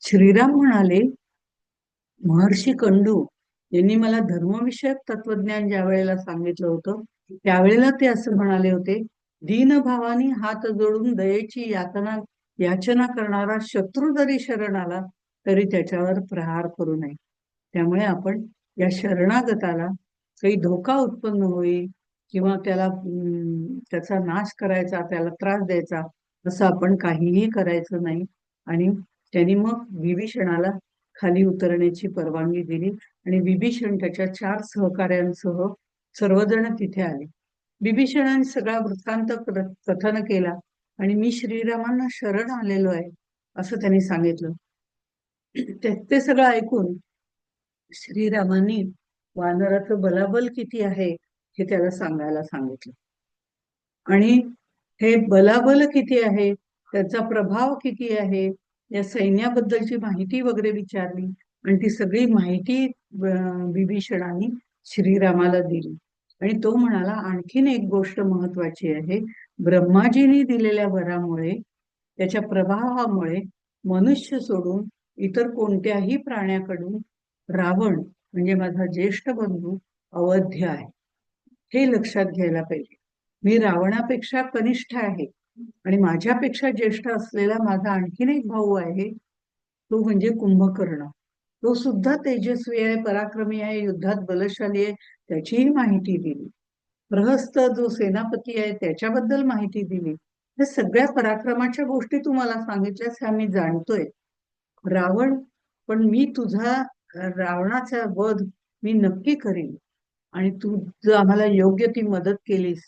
श्रीराम म्हणाले, महर्षी कंडू यांनी मला धर्मविषयक तत्वज्ञान ज्या वेळेला सांगितलं होतं त्यावेळेला ते असं म्हणाले होते, दीनभावानी हात जोडून दयेची याचना करणारा शत्रू जरी शरण आला तरी त्याच्यावर प्रहार करू नये. त्यामुळे आपण या शरणागताला काही धोका उत्पन्न होईल, किंवा त्याचा नाश करायचा, त्याला त्रास द्यायचा, असं आपण काहीही करायचं नाही. आणि त्यांनी मग विभीषणाला खाली उतरण्याची परवानगी दिली आणि विभीषण त्याच्या 4 सहकाऱ्यांसह सर्वजण तिथे आले. विभीषणाने सगळा वृत्तांत कथन केला आणि मी श्रीरामांना शरण आलेलो आहे असं त्यांनी सांगितलं. ते सगळं ऐकून श्रीरामांनी वानराचं बलाबल किती आहे हे त्याला सांगायला सांगितलं. आणि हे बलाबल किती आहे, त्याचा प्रभाव किती आहे, या सैन्याबद्दलची माहिती वगैरे विचारली आणि ती सगळी माहिती विभीषणाने श्रीरामाला दिली. आणि तो म्हणाला, आणखीन एक गोष्ट महत्वाची आहे, ब्रह्माजींनी दिलेल्या वरामुळे, त्याच्या प्रभावामुळे मनुष्य सोडून इतर कोणत्याही प्राण्याकडून रावण म्हणजे माझा ज्येष्ठ बंधू अवध्य आहे, हे लक्षात घ्यायला पाहिजे. मी रावणापेक्षा कनिष्ठ आहे आणि माझ्यापेक्षा ज्येष्ठ असलेला माझा आणखीन एक भाऊ आहे, तो म्हणजे कुंभकर्ण. तो सुद्धा तेजस्वी आहे, पराक्रमी आहे, युद्धात बलशाली आहे, त्याचीही माहिती दिली. प्रहस्त जो सेनापती आहे त्याच्याबद्दल माहिती दिली. हे सगळ्या पराक्रमाच्या गोष्टी तुम्हाला सांगितल्यास ह्या मी जाणतोय. रावण, पण मी तुझा रावणाचा वध मी नक्की करीन आणि तू जर आम्हाला योग्य ती मदत केलीस,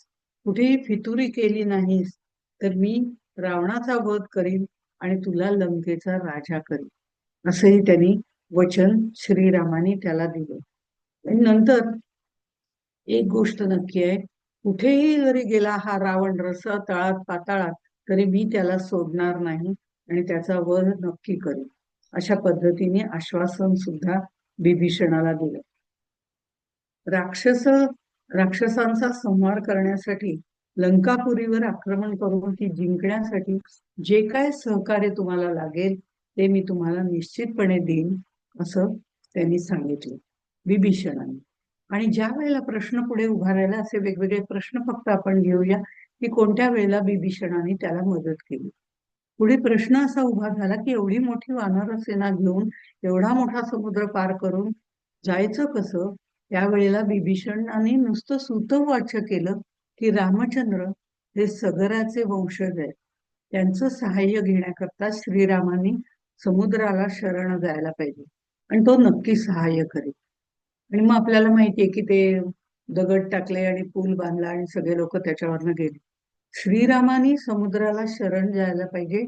कुठेही फितुरी केली नाहीस, तर मी रावणाचा वध करीन आणि तुला लंकेचा राजा करीन, असंही त्यांनी वचन श्रीरामाने त्याला दिलं. आणि नंतर एक गोष्ट नक्की आहे, कुठेही जरी गेला हा रावण रसा तळात पाताळात, तरी मी त्याला सोडणार नाही आणि त्याचा वध नक्की करीन, अशा पद्धतीने आश्वासन सुद्धा विभीषणाला दिलं. राक्षसांचा संहार करण्यासाठी, लंकापुरीवर आक्रमण करून ती जिंकण्यासाठी जे काय सहकार्य तुम्हाला लागेल ते मी तुम्हाला निश्चितपणे देईन, असं त्यांनी सांगितलं विभीषणाने. आणि ज्या वेळेला प्रश्न पुढे उभा राहिला, असे वेगवेगळे प्रश्न फक्त आपण घेऊया की कोणत्या वेळेला विभीषणाने त्याला मदत केली. पुढे प्रश्न असा उभा झाला की एवढी मोठी वानर सेना घेऊन एवढा मोठा समुद्र पार करून जायचं कसं. त्यावेळेला विभीषणाने नुसतं सूतवाच्य केलं की रामचंद्र हे सगराचे वंशज आहेत, त्यांचं सहाय्य घेण्याकरता श्रीरामांनी समुद्राला शरण जायला पाहिजे आणि तो नक्की सहाय्य करेल. आणि मग आपल्याला माहितीये की ते दगड टाकले आणि पूल बांधला आणि सगळे लोक त्याच्यावरनं गेले. श्रीरामानी समुद्राला शरण जायला पाहिजे,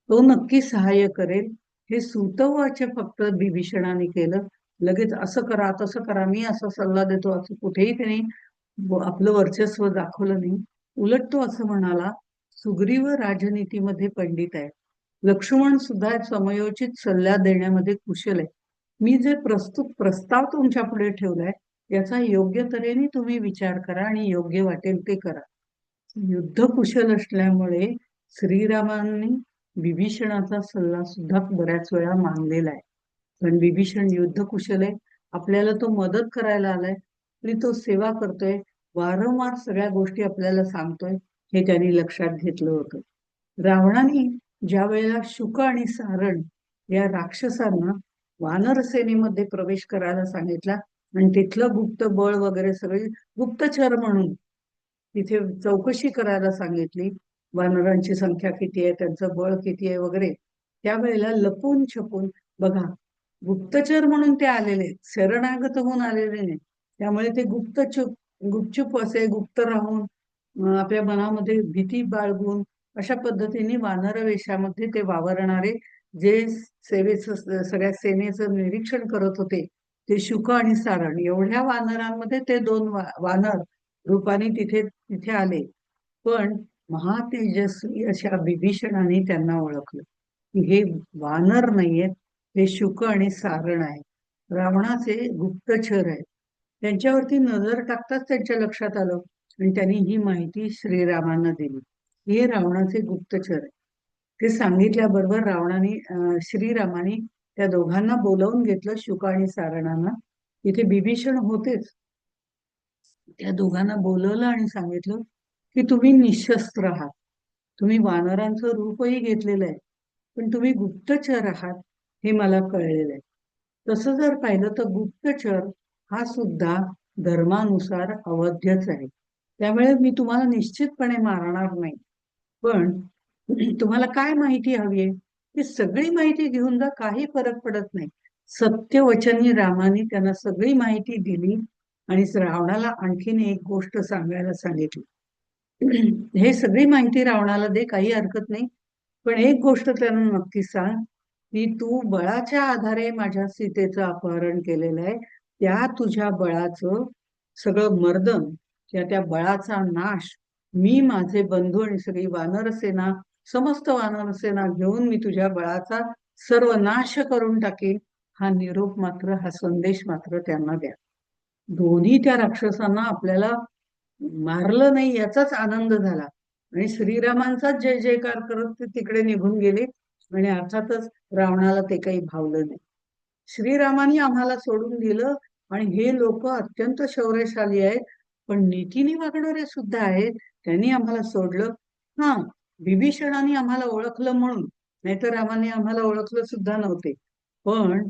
तो नक्की सहाय्य करेल, हे सूतवाच्य फक्त विभीषणाने केलं. लगेच असं करा तसं करा, मी असा सल्ला देतो, असं कुठेही त्यांनी आपलं वर्चस्व दाखवलं नाही. उलट तो असं म्हणाला, सुग्रीव राजनीतीमध्ये पंडित आहे, लक्ष्मण सुद्धा समयोचित सल्ला देण्यामध्ये कुशल आहे. मी जे प्रस्ताव तुमच्या पुढे ठेवलाय याचा योग्य तऱ्हेने तुम्ही विचार करा आणि योग्य वाटेल ते करा. युद्ध कुशल असल्यामुळे श्रीरामांनी विभीषणाचा सल्ला सुद्धा बऱ्याच वेळा मानलेला आहे. पण विभीषण युद्ध कुशल आहे, आपल्याला तो मदत करायला आलाय आणि तो सेवा करतोय, वारंवार सगळ्या गोष्टी आपल्याला सांगतोय, हे त्यांनी लक्षात घेतलं होतं. रावणाने ज्या वेळेला शुक आणि सारण या राक्षसांना वानर सेनेमध्ये प्रवेश करायला सांगितला आणि तिथलं गुप्त बळ वगैरे सगळे गुप्तचर म्हणून तिथे चौकशी करायला सांगितली, वानरांची संख्या किती आहे, त्यांचं बळ किती आहे वगैरे, त्यावेळेला लपून छपून, बघा गुप्तचर म्हणून ते आलेले, शरणागत होऊन आलेले नाही, त्यामुळे ते गुपचूप असे गुप्त राहून आपल्या मनामध्ये भीती बाळगून अशा पद्धतीने वानर वेशामध्ये ते वावरणारे जे सगळ्या सेनेचं निरीक्षण करत होते, ते शुक आणि सारण एवढ्या वानरांमध्ये ते 2 वानर रूपाने तिथे आले. पण महातेजस्वी अशा विभीषणाने त्यांना ओळखलं की हे वानर नाहीयेत, हे शुक आणि सारण आहे, रावणाचे गुप्तचर आहेत. त्यांच्यावरती नजर टाकताच त्यांच्या लक्षात आलं आणि त्यांनी ही माहिती श्रीरामांना दिली. हे रावणाचे गुप्तचर आहे. ते सांगितल्याबरोबर श्रीरामाने त्या दोघांना बोलावून घेतलं, शुक आणि सारणांना. तिथे विभीषण होतेच. त्या दोघांना बोलवलं आणि सांगितलं की तुम्ही निशस्त्र आहात, तुम्ही वानरांचं रूपही घेतलेलं आहे, पण तुम्ही गुप्तचर आहात हे मला कळलेलं आहे. तसं जर पाहिलं तर गुप्तचर हा सुद्धा धर्मानुसार अवध्यच आहे. त्यामुळे मी तुम्हाला निश्चितपणे मारणार नाही. पण तुम्हाला काय माहिती हवी आहे ती सगळी माहिती घेऊन जा, काही फरक पडत नाही. सत्यवचनी रामाने त्यांना सगळी माहिती दिली आणि रावणाला आणखीन एक गोष्ट सांगायला सांगितली. हे सगळी माहिती रावणाला दे, काही हरकत नाही, पण एक गोष्ट त्यांना नक्की सांग की तू बळाच्या आधारे माझ्या सीतेचं अपहरण केलेलं आहे. त्या तुझ्या बळाचं सगळं मर्दन किंवा त्या बळाचा नाश मी, माझे बंधू आणि सगळी वानरसेना, समस्त वानरसेना घेऊन मी तुझ्या बळाचा सर्व नाश करून टाकेन. हा निरोप मात्र, हा संदेश मात्र त्यांना द्या. दोन्ही त्या राक्षसांना आपल्याला मारलं नाही याचाच आनंद झाला आणि श्रीरामांचाच जय जयकार करत ते तिकडे निघून गेले. आणि अर्थातच रावणाला ते काही भावलं नाही. श्रीरामाने आम्हाला सोडून दिलं आणि हे लोक अत्यंत शौर्यशाली आहेत, पण नीतीने वागणारे सुद्धा आहेत, त्यांनी आम्हाला सोडलं. हा, विभीषणाने आम्हाला ओळखलं म्हणून, नाहीतर रामाने आम्हाला ओळखलं सुद्धा नव्हते. पण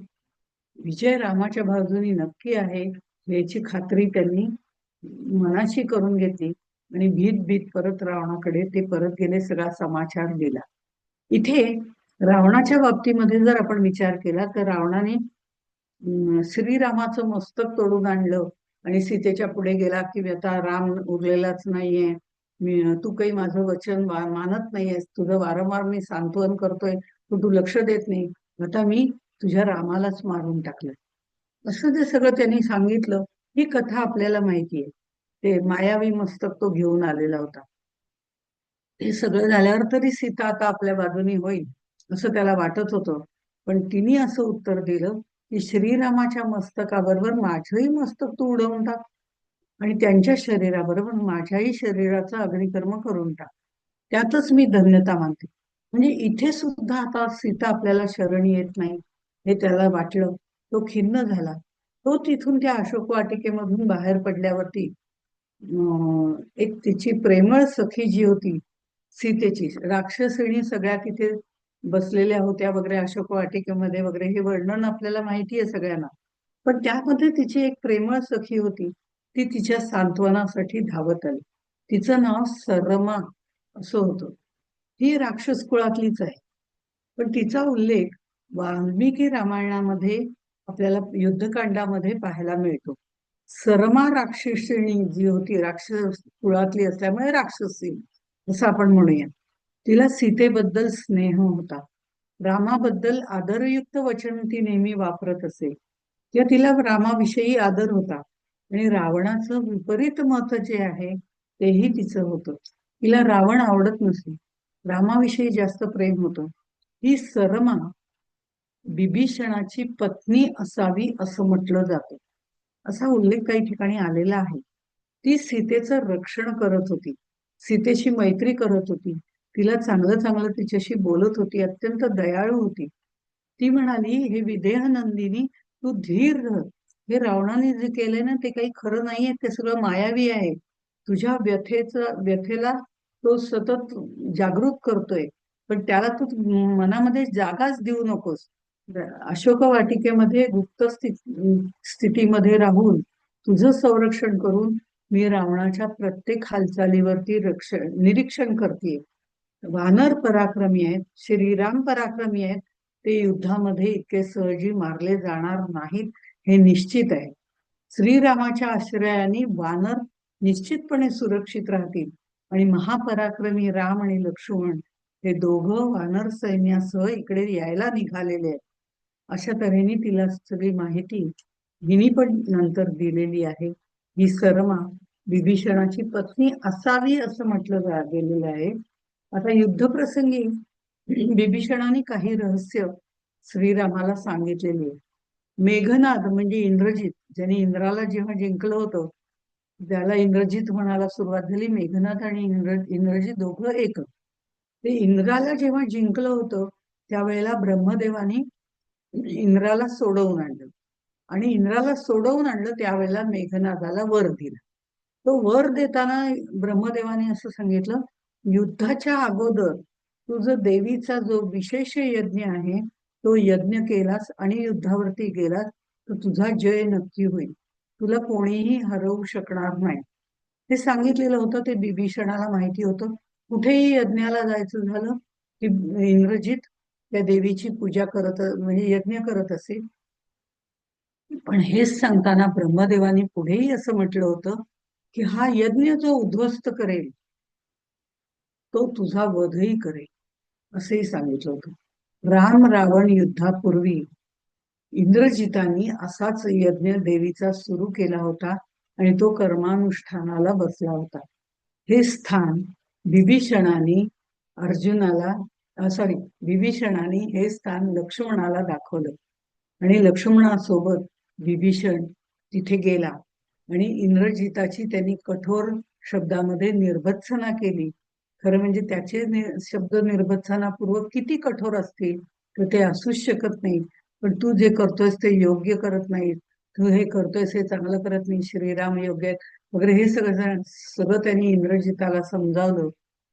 विजय रामाच्या बाजूनी नक्की आहे याची खात्री त्यांनी मनाशी करून घेतली आणि भीत भीत परत रावणाकडे ते परत गेले, सगळा समाचार दिला. इथे रावणाच्या बाबतीमध्ये जर आपण विचार केला तर रावणाने श्रीरामाचं मस्तक तोडून आणलं आणि सीतेच्या पुढे गेला की आता राम उरलेलाच नाहीये, तू काही माझं वचन मानत नाहीयेस, तुझं वारंवार मी सांत्वन करतोय, तू लक्ष देत नाही, आता मी तुझ्या रामालाच मारून टाकलं. असं जे सगळं त्यांनी सांगितलं, ही कथा आपल्याला माहितीये. ते मायावी मस्तक तो घेऊन आलेला होता. हे सगळं झाल्यावर तरी सीता आता आपल्या बाजूनी होईल असं त्याला वाटत होतं. पण तिने असं उत्तर दिलं की श्रीरामाच्या मस्तकाबरोबर माझंही मस्तक तू उडवून टाक आणि त्यांच्या शरीराबरोबर माझ्याही शरीराचा अग्निकर्म करून टाक, त्यातच मी धन्यता मानते. म्हणजे इथे सुद्धा आता सीता आपल्याला शरण येत नाही हे त्याला वाटलं. तो खिन्न झाला. तो तिथून त्या अशोक वाटिकेमधून बाहेर पडल्यावरती एक तिची प्रेमळ सखी जी होती सीतेची, राक्षसिणी सगळ्या तिथे बसलेल्या होत्या वगैरे अशोक वाटिकेमध्ये वगैरे, हे वर्णन आपल्याला माहिती आहे सगळ्यांना. पण त्यामध्ये तिची एक प्रेमळ सखी होती, ती तिच्या सांत्वनासाठी धावत आली. तिचं नाव सरमा असं होतं. ही राक्षस कुळातलीच आहे, पण तिचा उल्लेख वाल्मिकी रामायणामध्ये आपल्याला युद्धकांडामध्ये पाहायला मिळतो. सरमा राक्षसिणी जी होती, राक्षस कुळातली असल्यामुळे राक्षसी असं आपण म्हणूया. तिला सीतेबद्दल स्नेह होता, रामाबद्दल आदरयुक्त वचन ती नेहमी वापरत असे, किंवा तिला रामाविषयी आदर होता. आणि रावणाचं विपरीत मत जे आहे तेही तिचं होतं. तिला रावण आवडत नसे, रामाविषयी जास्त प्रेम होतं. ही सरमा विभीषणाची पत्नी असावी असं म्हटलं जातं. असा उल्लेख काही ठिकाणी आलेला आहे. ती सीतेचं रक्षण करत होती, सीतेशी मैत्री करत होती, तिला चांगलं चांगलं तिच्याशी बोलत होती, अत्यंत दयाळू होती. ती म्हणाली, हे विदेह नंदिनी, तू धीर धर. हे रावणाने जे केलंय ना ते काही खरं नाहीये, ते सगळं मायावी आहे. तुझ्या व्यथेला तो सतत जागृत करतोय, पण त्याला तू मनामध्ये जागाच देऊ नकोस. अशोक वाटिकेमध्ये गुप्त स्थितीमध्ये राहून तुझं संरक्षण करून मी रावणाच्या प्रत्येक हालचालीवरती निरीक्षण करते. वानर पराक्रमी आहेत, श्रीराम पराक्रमी आहेत, ते युद्धामध्ये इतके सहजी मारले जाणार नाहीत हे निश्चित आहे. श्रीरामाच्या आश्रयाने वानर निश्चितपणे सुरक्षित राहतील आणि महापराक्रमी राम आणि लक्ष्मण हे दोघं वानर सैन्यासह इकडे यायला निघालेले आहेत. अशा तऱ्हेने तिला सगळी माहिती हिनी पण नंतर दिलेली आहे. ही सरमा विभीषणाची पत्नी असावी असं म्हटलं गेलेलं आहे. आता युद्धप्रसंगी विभीषणाने काही रहस्य श्रीरामाला सांगितलेली आहे. मेघनाद म्हणजे इंद्रजित, ज्याने इंद्राला जेव्हा जिंकलं होतं त्याला इंद्रजित म्हणायला सुरुवात झाली. मेघनाद आणि इंद्रजित दोघं एक. ते इंद्राला जेव्हा जिंकलं होतं त्यावेळेला ब्रह्मदेवाने इंद्राला सोडवून आणलं आणि इंद्राला सोडवून आणलं त्यावेळेला मेघनादाला वर दिला. तो वर देताना ब्रह्मदेवाने असं सांगितलं, युद्धाच्या अगोदर तुझं देवीचा जो विशेष यज्ञ आहे तो यज्ञ केलास आणि युद्धावरती गेलास तर तुझा जय नक्की होईल, तुला कोणीही हरवू शकणार नाही. हे सांगितलेलं होतं. ते बिभीषणाला माहिती होतं. कुठेही यज्ञाला जायचं झालं की इंद्रजित त्या देवीची पूजा करत, म्हणजे यज्ञ करत असे. पण हेच सांगताना ब्रह्मदेवानी पुढेही असं म्हटलं होतं की हा यज्ञ जो उद्ध्वस्त करेल तो तुझा वधही करेल, असंही सांगितलं होतं. राम रावण युद्धापूर्वी इंद्रजितांनी असाच यज्ञ देवीचा सुरू केला होता आणि तो कर्मानुष्ठानाला बसला होता. हे स्थान विभीषणाने अर्जुनाला सॉरी विभीषणाने हे स्थान लक्ष्मणाला दाखवलं आणि लक्ष्मणासोबत विभीषण तिथे गेला आणि इंद्रजिताची त्यांनी कठोर शब्दामध्ये निर्भत्सना केली. खरं म्हणजे त्याचे शब्द निर्भत्सनापूर्वक किती कठोर असतील तर ते असूच शकत नाही. पण तू जे करतोयस ते योग्य करत नाही, तू हे करतोयस हे चांगलं करत नाही, श्रीराम योग्य आहेत वगैरे हे सगळं सगळं त्यांनी इंद्रजिताला समजावलं.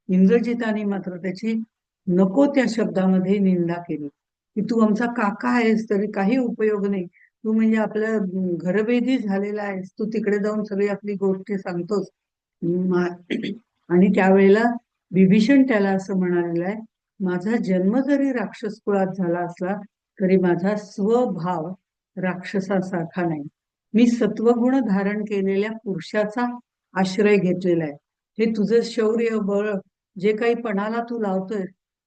इंद्रजिताने मात्र त्याची नको त्या शब्दामध्ये निंदा केली की तू आमचा काका आहेस तरी काही उपयोग नाही, तू म्हणजे आपल्या घरभेदी झालेला आहेस, तू तिकडे जाऊन सगळी आपली गोष्टी सांगतोस. आणि त्यावेळेला विभीषण त्याला असं म्हणालेलं आहे, माझा जन्म जरी राक्षस कुळात झाला असला तरी माझा स्वभाव राक्षसासारखा नाही. मी सत्वगुण धारण केलेल्या पुरुषाचा आश्रय घेतलेला आहे. हे तुझं शौर्य बळ जे काही पणाला तू लावतोय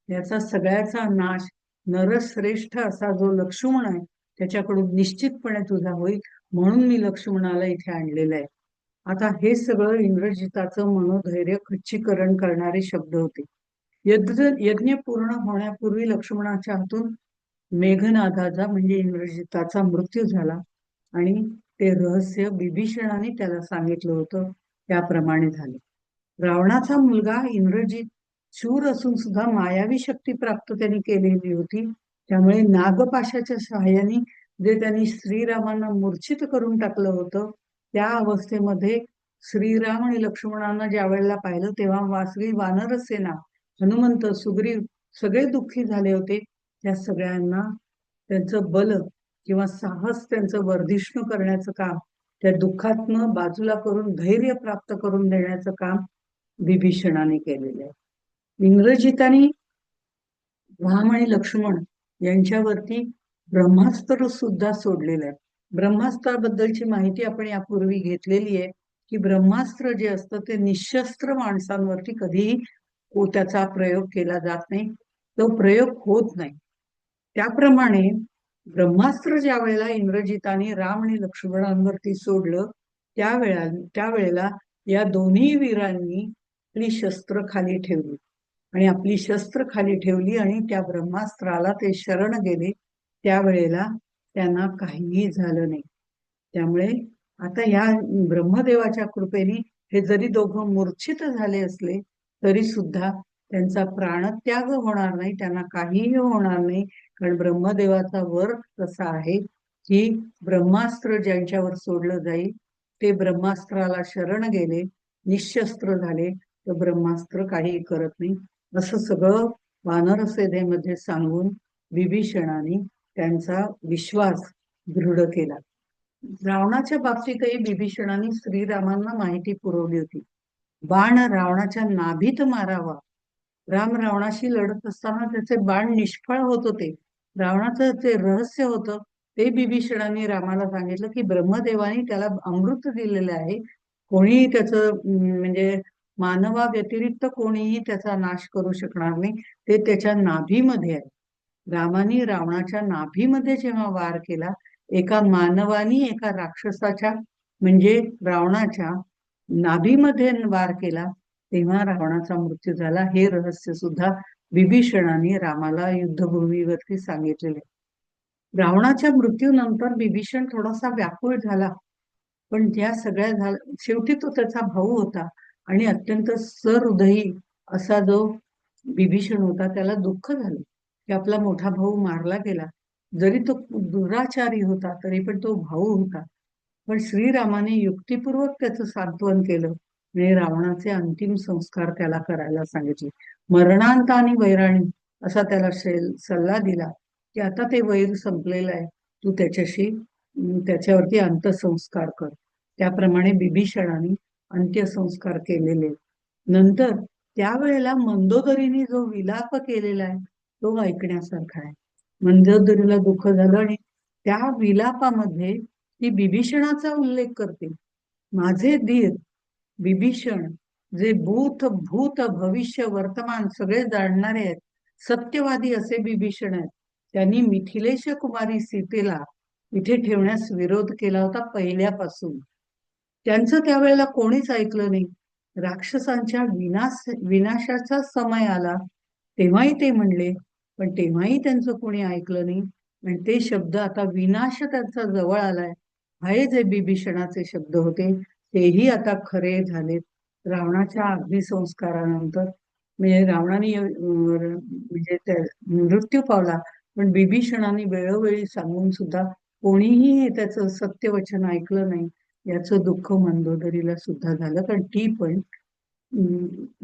याचा सगळ्याचा नाश नरश्रेष्ठ असा जो लक्ष्मण आहे त्याच्याकडून निश्चितपणे तुझा होईल, म्हणून मी लक्ष्मणाला इथे आणलेलं आहे. आता हे सगळं इंद्रजिताचं मनोधैर्य खच्चीकरण करणारे शब्द होते. यज्ञ पूर्ण होण्यापूर्वी लक्ष्मणाच्या हातून मेघनादाचा म्हणजे इंद्रजिताचा मृत्यू झाला आणि ते रहस्य विभीषणाने त्याला सांगितलं होतं त्याप्रमाणे झाले. रावणाचा मुलगा इंद्रजित शूर असून सुद्धा मायावी शक्ती प्राप्त त्यांनी केलेली होती. त्यामुळे नागपाशाच्या सहाय्याने जे त्यांनी श्रीरामांना मूर्छित करून टाकलं होतं त्या अवस्थेमध्ये श्रीराम आणि लक्ष्मणांना ज्या वेळेला पाहिलं तेव्हा वासरी वानर सेना, हनुमंत, सुग्रीव सगळे दुःखी झाले होते. त्या सगळ्यांना त्यांचं बल किंवा साहस त्यांचं वर्धिष्णू करण्याचं काम, त्या दुःखातनं बाजूला करून धैर्य प्राप्त करून देण्याचं काम विभीषणाने केलेलं आहे. इंद्रजिताने राम आणि लक्ष्मण यांच्यावरती ब्रह्मास्त्र सुद्धा सोडलेलं आहे. ब्रह्मास्त्राबद्दलची माहिती आपण यापूर्वी घेतलेली आहे की ब्रह्मास्त्र जे असतं ते निशस्त्र माणसांवरती कधीही त्याचा प्रयोग केला जात नाही, तो प्रयोग होत नाही. त्याप्रमाणे ब्रह्मास्त्र ज्या वेळेला इंद्रजिताने राम आणि लक्ष्मणांवरती सोडलं त्यावेळेला या दोन्ही वीरांनी आपली शस्त्र खाली ठेवली आणि आपली शस्त्र खाली ठेवली आणि त्या ब्रह्मास्त्राला ते शरण गेले. त्यावेळेला त्यांना काहीही झालं नाही. त्यामुळे आता या ब्रह्मदेवाच्या कृपेने हे जरी दोघं मूर्छित झाले असले तरी सुद्धा त्यांचा प्राणत्याग होणार नाही, त्यांना काहीही होणार नाही. कारण ब्रह्मदेवाचा वर तसा आहे की ब्रह्मास्त्र ज्यांच्यावर सोडलं जाईल ते ब्रह्मास्त्राला शरण गेले, निशस्त्र झाले तर ब्रह्मास्त्र काही करत नाही, असं सगळं वानर सेनेमध्ये सांगून विभीषणाने त्यांचा विश्वास दृढ केला. रावणाच्या बाबतीतही विभीषणाने श्रीरामांना माहिती पुरवली होती. बाण रावणाच्या नाभीत मारावा. राम रावणाशी लढत असताना त्याचे बाण निष्फळ होत होते. रावणाचं जे रहस्य होतं ते विभीषणाने रामाला सांगितलं की ब्रह्मदेवाने त्याला अमृत दिलेलं आहे, कोणीही त्याचं म्हणजे मानवा व्यतिरिक्त कोणीही त्याचा नाश करू शकणार नाही, ते त्याच्या नाभीमध्ये आहे. रामाने रावणाच्या नाभीमध्ये जेव्हा वार केला, एका मानवानी एका राक्षसाच्या म्हणजे रावणाच्या नाभीमध्ये वार केला तेव्हा रावणाचा मृत्यू झाला. हे रहस्य सुद्धा विभीषणाने रामाला युद्धभूमीवरती सांगितलेले. रावणाच्या मृत्यूनंतर विभीषण थोडासा व्याकुळ झाला, पण ज्या सगळ्या शेवटी तो त्याचा भाऊ होता आणि अत्यंत सहृदयी असा जो विभीषण होता त्याला दुःख झालं की आपला मोठा भाऊ मारला गेला. जरी तो दुराचारी होता तरी पण तो भाऊ होता. पण श्रीरामाने युक्तिपूर्वक त्याचं सांत्वन केलं आणि रावणाचे अंतिम संस्कार त्याला करायला सांगितले. मरणांतानी वैराणी असा त्याला सल्ला दिला की आता ते वैर संपलेलं आहे, तू त्याच्यावरती अंत्यसंस्कार कर. त्याप्रमाणे विभीषणाने अंत्यसंस्कार केलेले. नंतर त्यावेळेला मंदोदरीने जो विलाप केलेला आहे तो ऐकण्यासारखा आहे. मंदोदरीला दुःख झालं आणि त्या विलापामध्ये ती बिभीषणाचा उल्लेख करते. माझे धीर विभीषण, जे भूत भविष्य वर्तमान सगळे जाणणारे आहेत, सत्यवादी असे बिभीषण आहेत, त्यांनी मिथिलेश कुमारी सीतेला इथे ठेवण्यास विरोध केला होता पहिल्यापासून. त्यांचं त्यावेळेला कोणीच ऐकलं नाही. राक्षसांच्या विनाशाचा समय आला तेव्हाही ते म्हणले, पण तेव्हाही त्यांचं कोणी ऐकलं नाही. आणि ते शब्द आता विनाश त्यांचा जवळ आलाय, हे जे बिभीषणाचे शब्द होते तेही आता खरे झालेत. रावणाच्या अग्निसंस्कारानंतर म्हणजे रावणाने म्हणजे मृत्यू पावला, पण बिभीषणाने वेळोवेळी सांगून सुद्धा कोणीही त्याचं सत्यवचन ऐकलं नाही. याचं दुःख मंदोदरीला सुद्धा झालं, कारण ती पण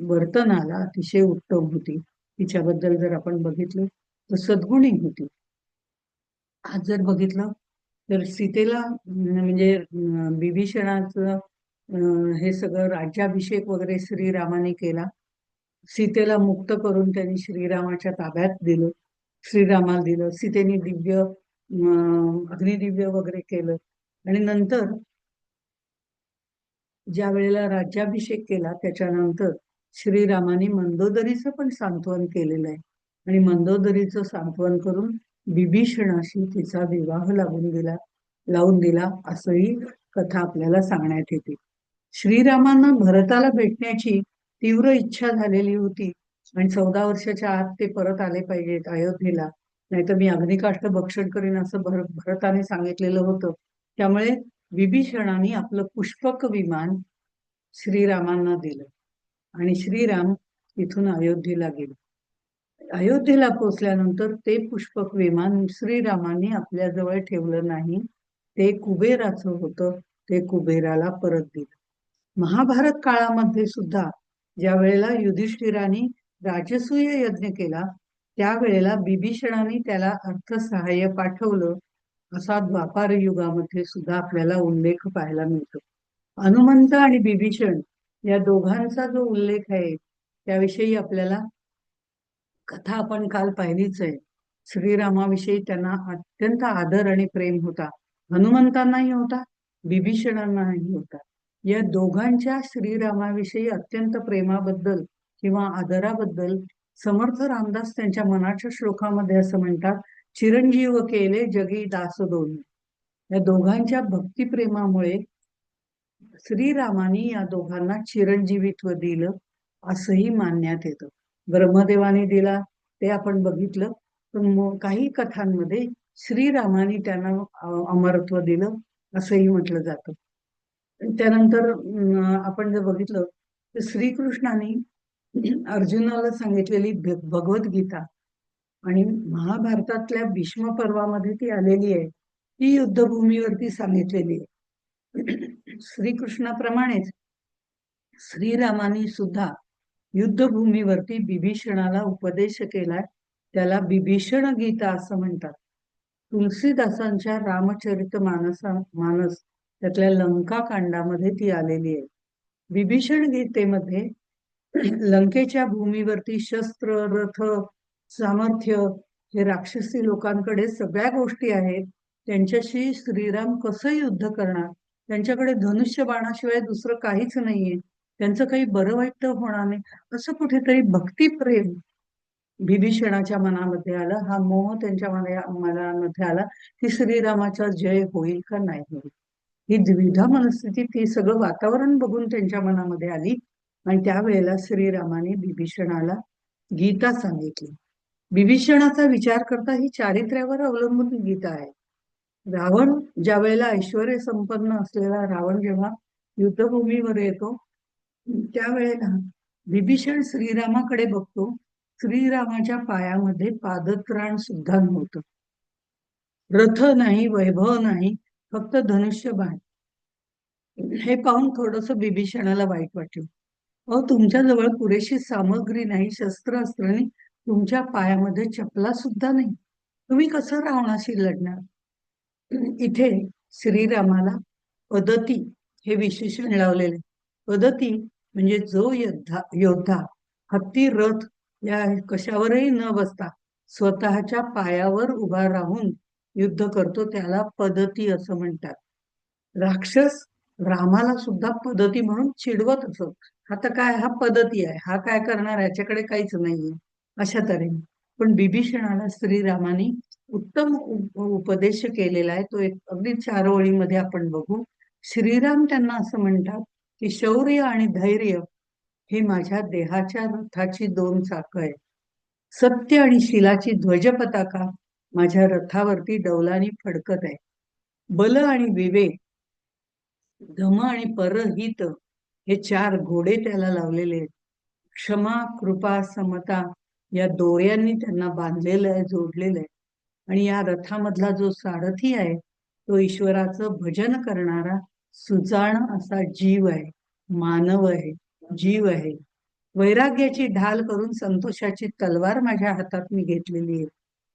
वर्तनाला अतिशय उत्तम होती. तिच्याबद्दल जर आपण बघितलं तर सद्गुणी होती. आज जर बघितलं तर सीतेला म्हणजे बिभीषणाचं हे सगळं राज्याभिषेक वगैरे श्रीरामाने केला. सीतेला मुक्त करून त्यांनी श्रीरामाच्या ताब्यात दिलं, श्रीरामाला दिलं. सीतेने दिव्य अग्निदिव्य वगैरे केलं. आणि नंतर ज्या वेळेला राज्याभिषेक केला त्याच्यानंतर श्रीरामाने मंदोदरीचं पण सांत्वन केलेलं आहे. आणि मंदोदरीचं सांत्वन करून बिभीषणाशी तिचा विवाह लावून दिला असंही कथा आपल्याला सांगण्यात येते. श्रीरामांना भरताला भेटण्याची तीव्र इच्छा झालेली होती आणि 14 वर्षाच्या आत ते परत आले पाहिजेत अयोध्येला, नाहीतर मी अग्निकाष्ठ भक्षण करीन असं भरताने सांगितलेलं होतं. त्यामुळे विभीषणाने आपलं पुष्पक विमान श्रीरामांना दिलं आणि श्रीराम तिथून अयोध्येला गेले. अयोध्येला पोहोचल्यानंतर ते पुष्पक विमान श्रीरामांनी आपल्या जवळ ठेवलं नाही, ते कुबेराचं होतं, ते कुबेराला परत दिलं. महाभारत काळामध्ये सुद्धा ज्या वेळेला युधिष्ठिराने राजसूय यज्ञ केला त्यावेळेला बिभीषणाने त्याला अर्थसहाय्य पाठवलं, असा द्वापार युगामध्ये सुद्धा आपल्याला उल्लेख पाहायला मिळतो. हनुमंत आणि बिभीषण या दोघांचा जो उल्लेख आहे त्याविषयी आपल्याला कथा आपण काल पाहिलीच आहे. श्रीरामाविषयी त्यांना अत्यंत आदर आणि प्रेम होता. हनुमंतांनाही होता, बिभीषणांनाही होता. या दोघांच्या श्रीरामाविषयी अत्यंत प्रेमाबद्दल किंवा आदराबद्दल समर्थ रामदास त्यांच्या मनाच्या श्लोकामध्ये असं म्हणतात, चिरंजीव केले जगी दास दोन्ही. या दोघांच्या भक्तिप्रेमामुळे श्रीरामाने या दोघांना चिरंजीवित्व दिलं असंही मानण्यात येतं. ब्रह्मदेवाने दिला ते आपण बघितलं, पण काही कथांमध्ये श्रीरामाने त्यांना अमरत्व दिलं असंही म्हटलं जातं. त्यानंतर आपण जर बघितलं तर श्रीकृष्णाने अर्जुनाला सांगितलेली भगवद्गीता आणि महाभारतातल्या भीष्म पर्वामध्ये ती आलेली आहे, ती युद्धभूमीवरती सांगितलेली आहे. श्रीकृष्णाप्रमाणेच श्रीरामाने सुद्धा युद्धभूमीवरती बिभीषणाला उपदेश केलाय, त्याला बिभीषण गीता असं म्हणतात. तुलसीदासांच्या रामचरित मानस त्यातल्या लंका कांडामध्ये ती आलेली आहे. विभीषण गीतेमध्ये लंकेच्या भूमीवरती शस्त्र रथ सामर्थ्य हे राक्षसी लोकांकडे सगळ्या गोष्टी आहेत, त्यांच्याशी श्रीराम कसं युद्ध करणार, त्यांच्याकडे धनुष्य बाणाशिवाय दुसरं काहीच नाहीये, त्यांचं काही बरं वाईट होणार नाही, असं कुठेतरी भक्तिप्रेम बिभीषणाच्या मनामध्ये आलं. हा मोह त्यांच्या मनामध्ये आला की श्रीरामाचा जय होईल का नाही होईल, ही द्विधा मनस्थिती, ती सगळं वातावरण बघून त्यांच्या मनामध्ये आली. आणि त्यावेळेला श्रीरामाने बिभीषणाला गीता सांगितली. बिभीषणाचा विचार करता ही चारित्र्यावर अवलंबून गीता आहे. रावण ज्या वेळेला ऐश्वर संपन्न असलेला रावण जेव्हा युद्धभूमीवर येतो त्यावेळेला विभीषण श्रीरामाकडे बघतो, श्रीरामाच्या पायामध्ये पादत्राण सुद्धा नव्हतं, रथ नाही, वैभव नाही, फक्त धनुष्यबाण. हे पाहून थोडस बिभीषणाला वाईट वाटलं. अहो, तुमच्याजवळ पुरेशी सामग्री नाही, शस्त्र अस्त्र नाही, तुमच्या पायामध्ये चपला सुद्धा नाही, तुम्ही कसं रावणाशी लढणार. इथे श्रीरामाला अदती हे विशेषण लावलेले. पदती म्हणजे जो योद्धा हत्ती रथ या कशावरही न बसता स्वतःच्या पायावर उभा राहून युद्ध करतो त्याला पदती असं म्हणतात. राक्षस रामाला सुद्धा पदती म्हणून चिडवत असत. आता काय हा पदती आहे, हा काय करणार, याच्याकडे काहीच नाहीये अशा तऱ्हेने. पण बिभीषणाला श्रीरामाने उत्तम उपदेश केलेला आहे. तो एक अगदी 4 ओळीमध्ये आपण बघू. श्रीराम त्यांना असं म्हणतात की शौर्य आणि धैर्य ही माझ्या देहाच्या रथाची 2 चाकं आहे. सत्य आणि शीलाची ध्वज पताका माझ्या रथावरती डौलानी फडकत आहे. बल आणि विवेक, धम आणि परहित हे 4 घोडे त्याला लावलेले आहेत. क्षमा, कृपा, समता या दोऱ्यांनी त्यांना बांधलेलं आहे, जोडलेलं आहे. आणि या रथामधला जो सारथी आहे तो ईश्वराचं भजन करणारा सुजाण असा जीव आहे, मानव आहे, जीव आहे. वैराग्याची ढाल करून संतोषाची तलवार माझ्या हातात मी घेतलेली आहे.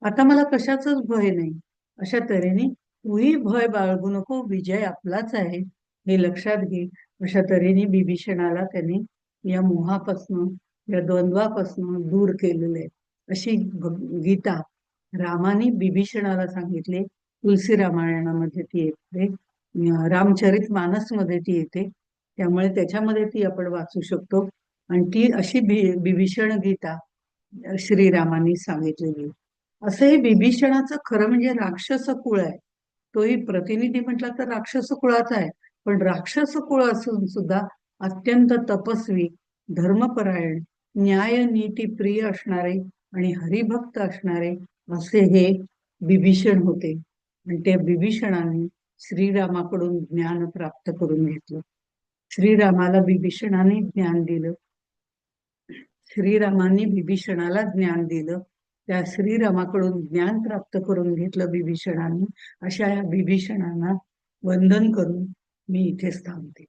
आता मला कशाचंच भय नाही. अशा तऱ्हेने तूही भय बाळगू नको, विजय आपलाच आहे हे लक्षात घे. अशा तऱ्हेने बिभीषणाला त्याने या मोहापासनं, या द्वंद्वापासनं दूर केलेलं आहे. अशी गीता रामाने बिभीषणाला सांगितले. तुलसी रामायणामध्ये ती येते, रामचरित मानस मध्ये ती येते. त्यामुळे त्याच्यामध्ये ती आपण वाचू शकतो. आणि ती अशी बिभीषण गीता श्रीरामांनी सांगितलेली. असं हे बिभीषणाचं खरं म्हणजे राक्षस कुळ आहे. तोही प्रतिनिधी म्हटला तर राक्षस कुळाचा आहे. पण राक्षस कुळ असून सुद्धा अत्यंत तपस्वी, धर्मपरायण, न्याय नीती प्रिय असणारे आणि हरिभक्त असणारे असे हे बिभीषण होते. आणि त्या बिभीषणाने श्रीरामाकडून ज्ञान प्राप्त करून घेतलं. श्रीरामाला बिभीषणाने ज्ञान दिलं. श्रीरामांनी बिभीषणाला ज्ञान दिलं. त्या श्रीरामाकडून ज्ञान प्राप्त करून घेतलं बिभीषणाने. अशा या बिभीषणांना वंदन करून मी इथेच थांबते.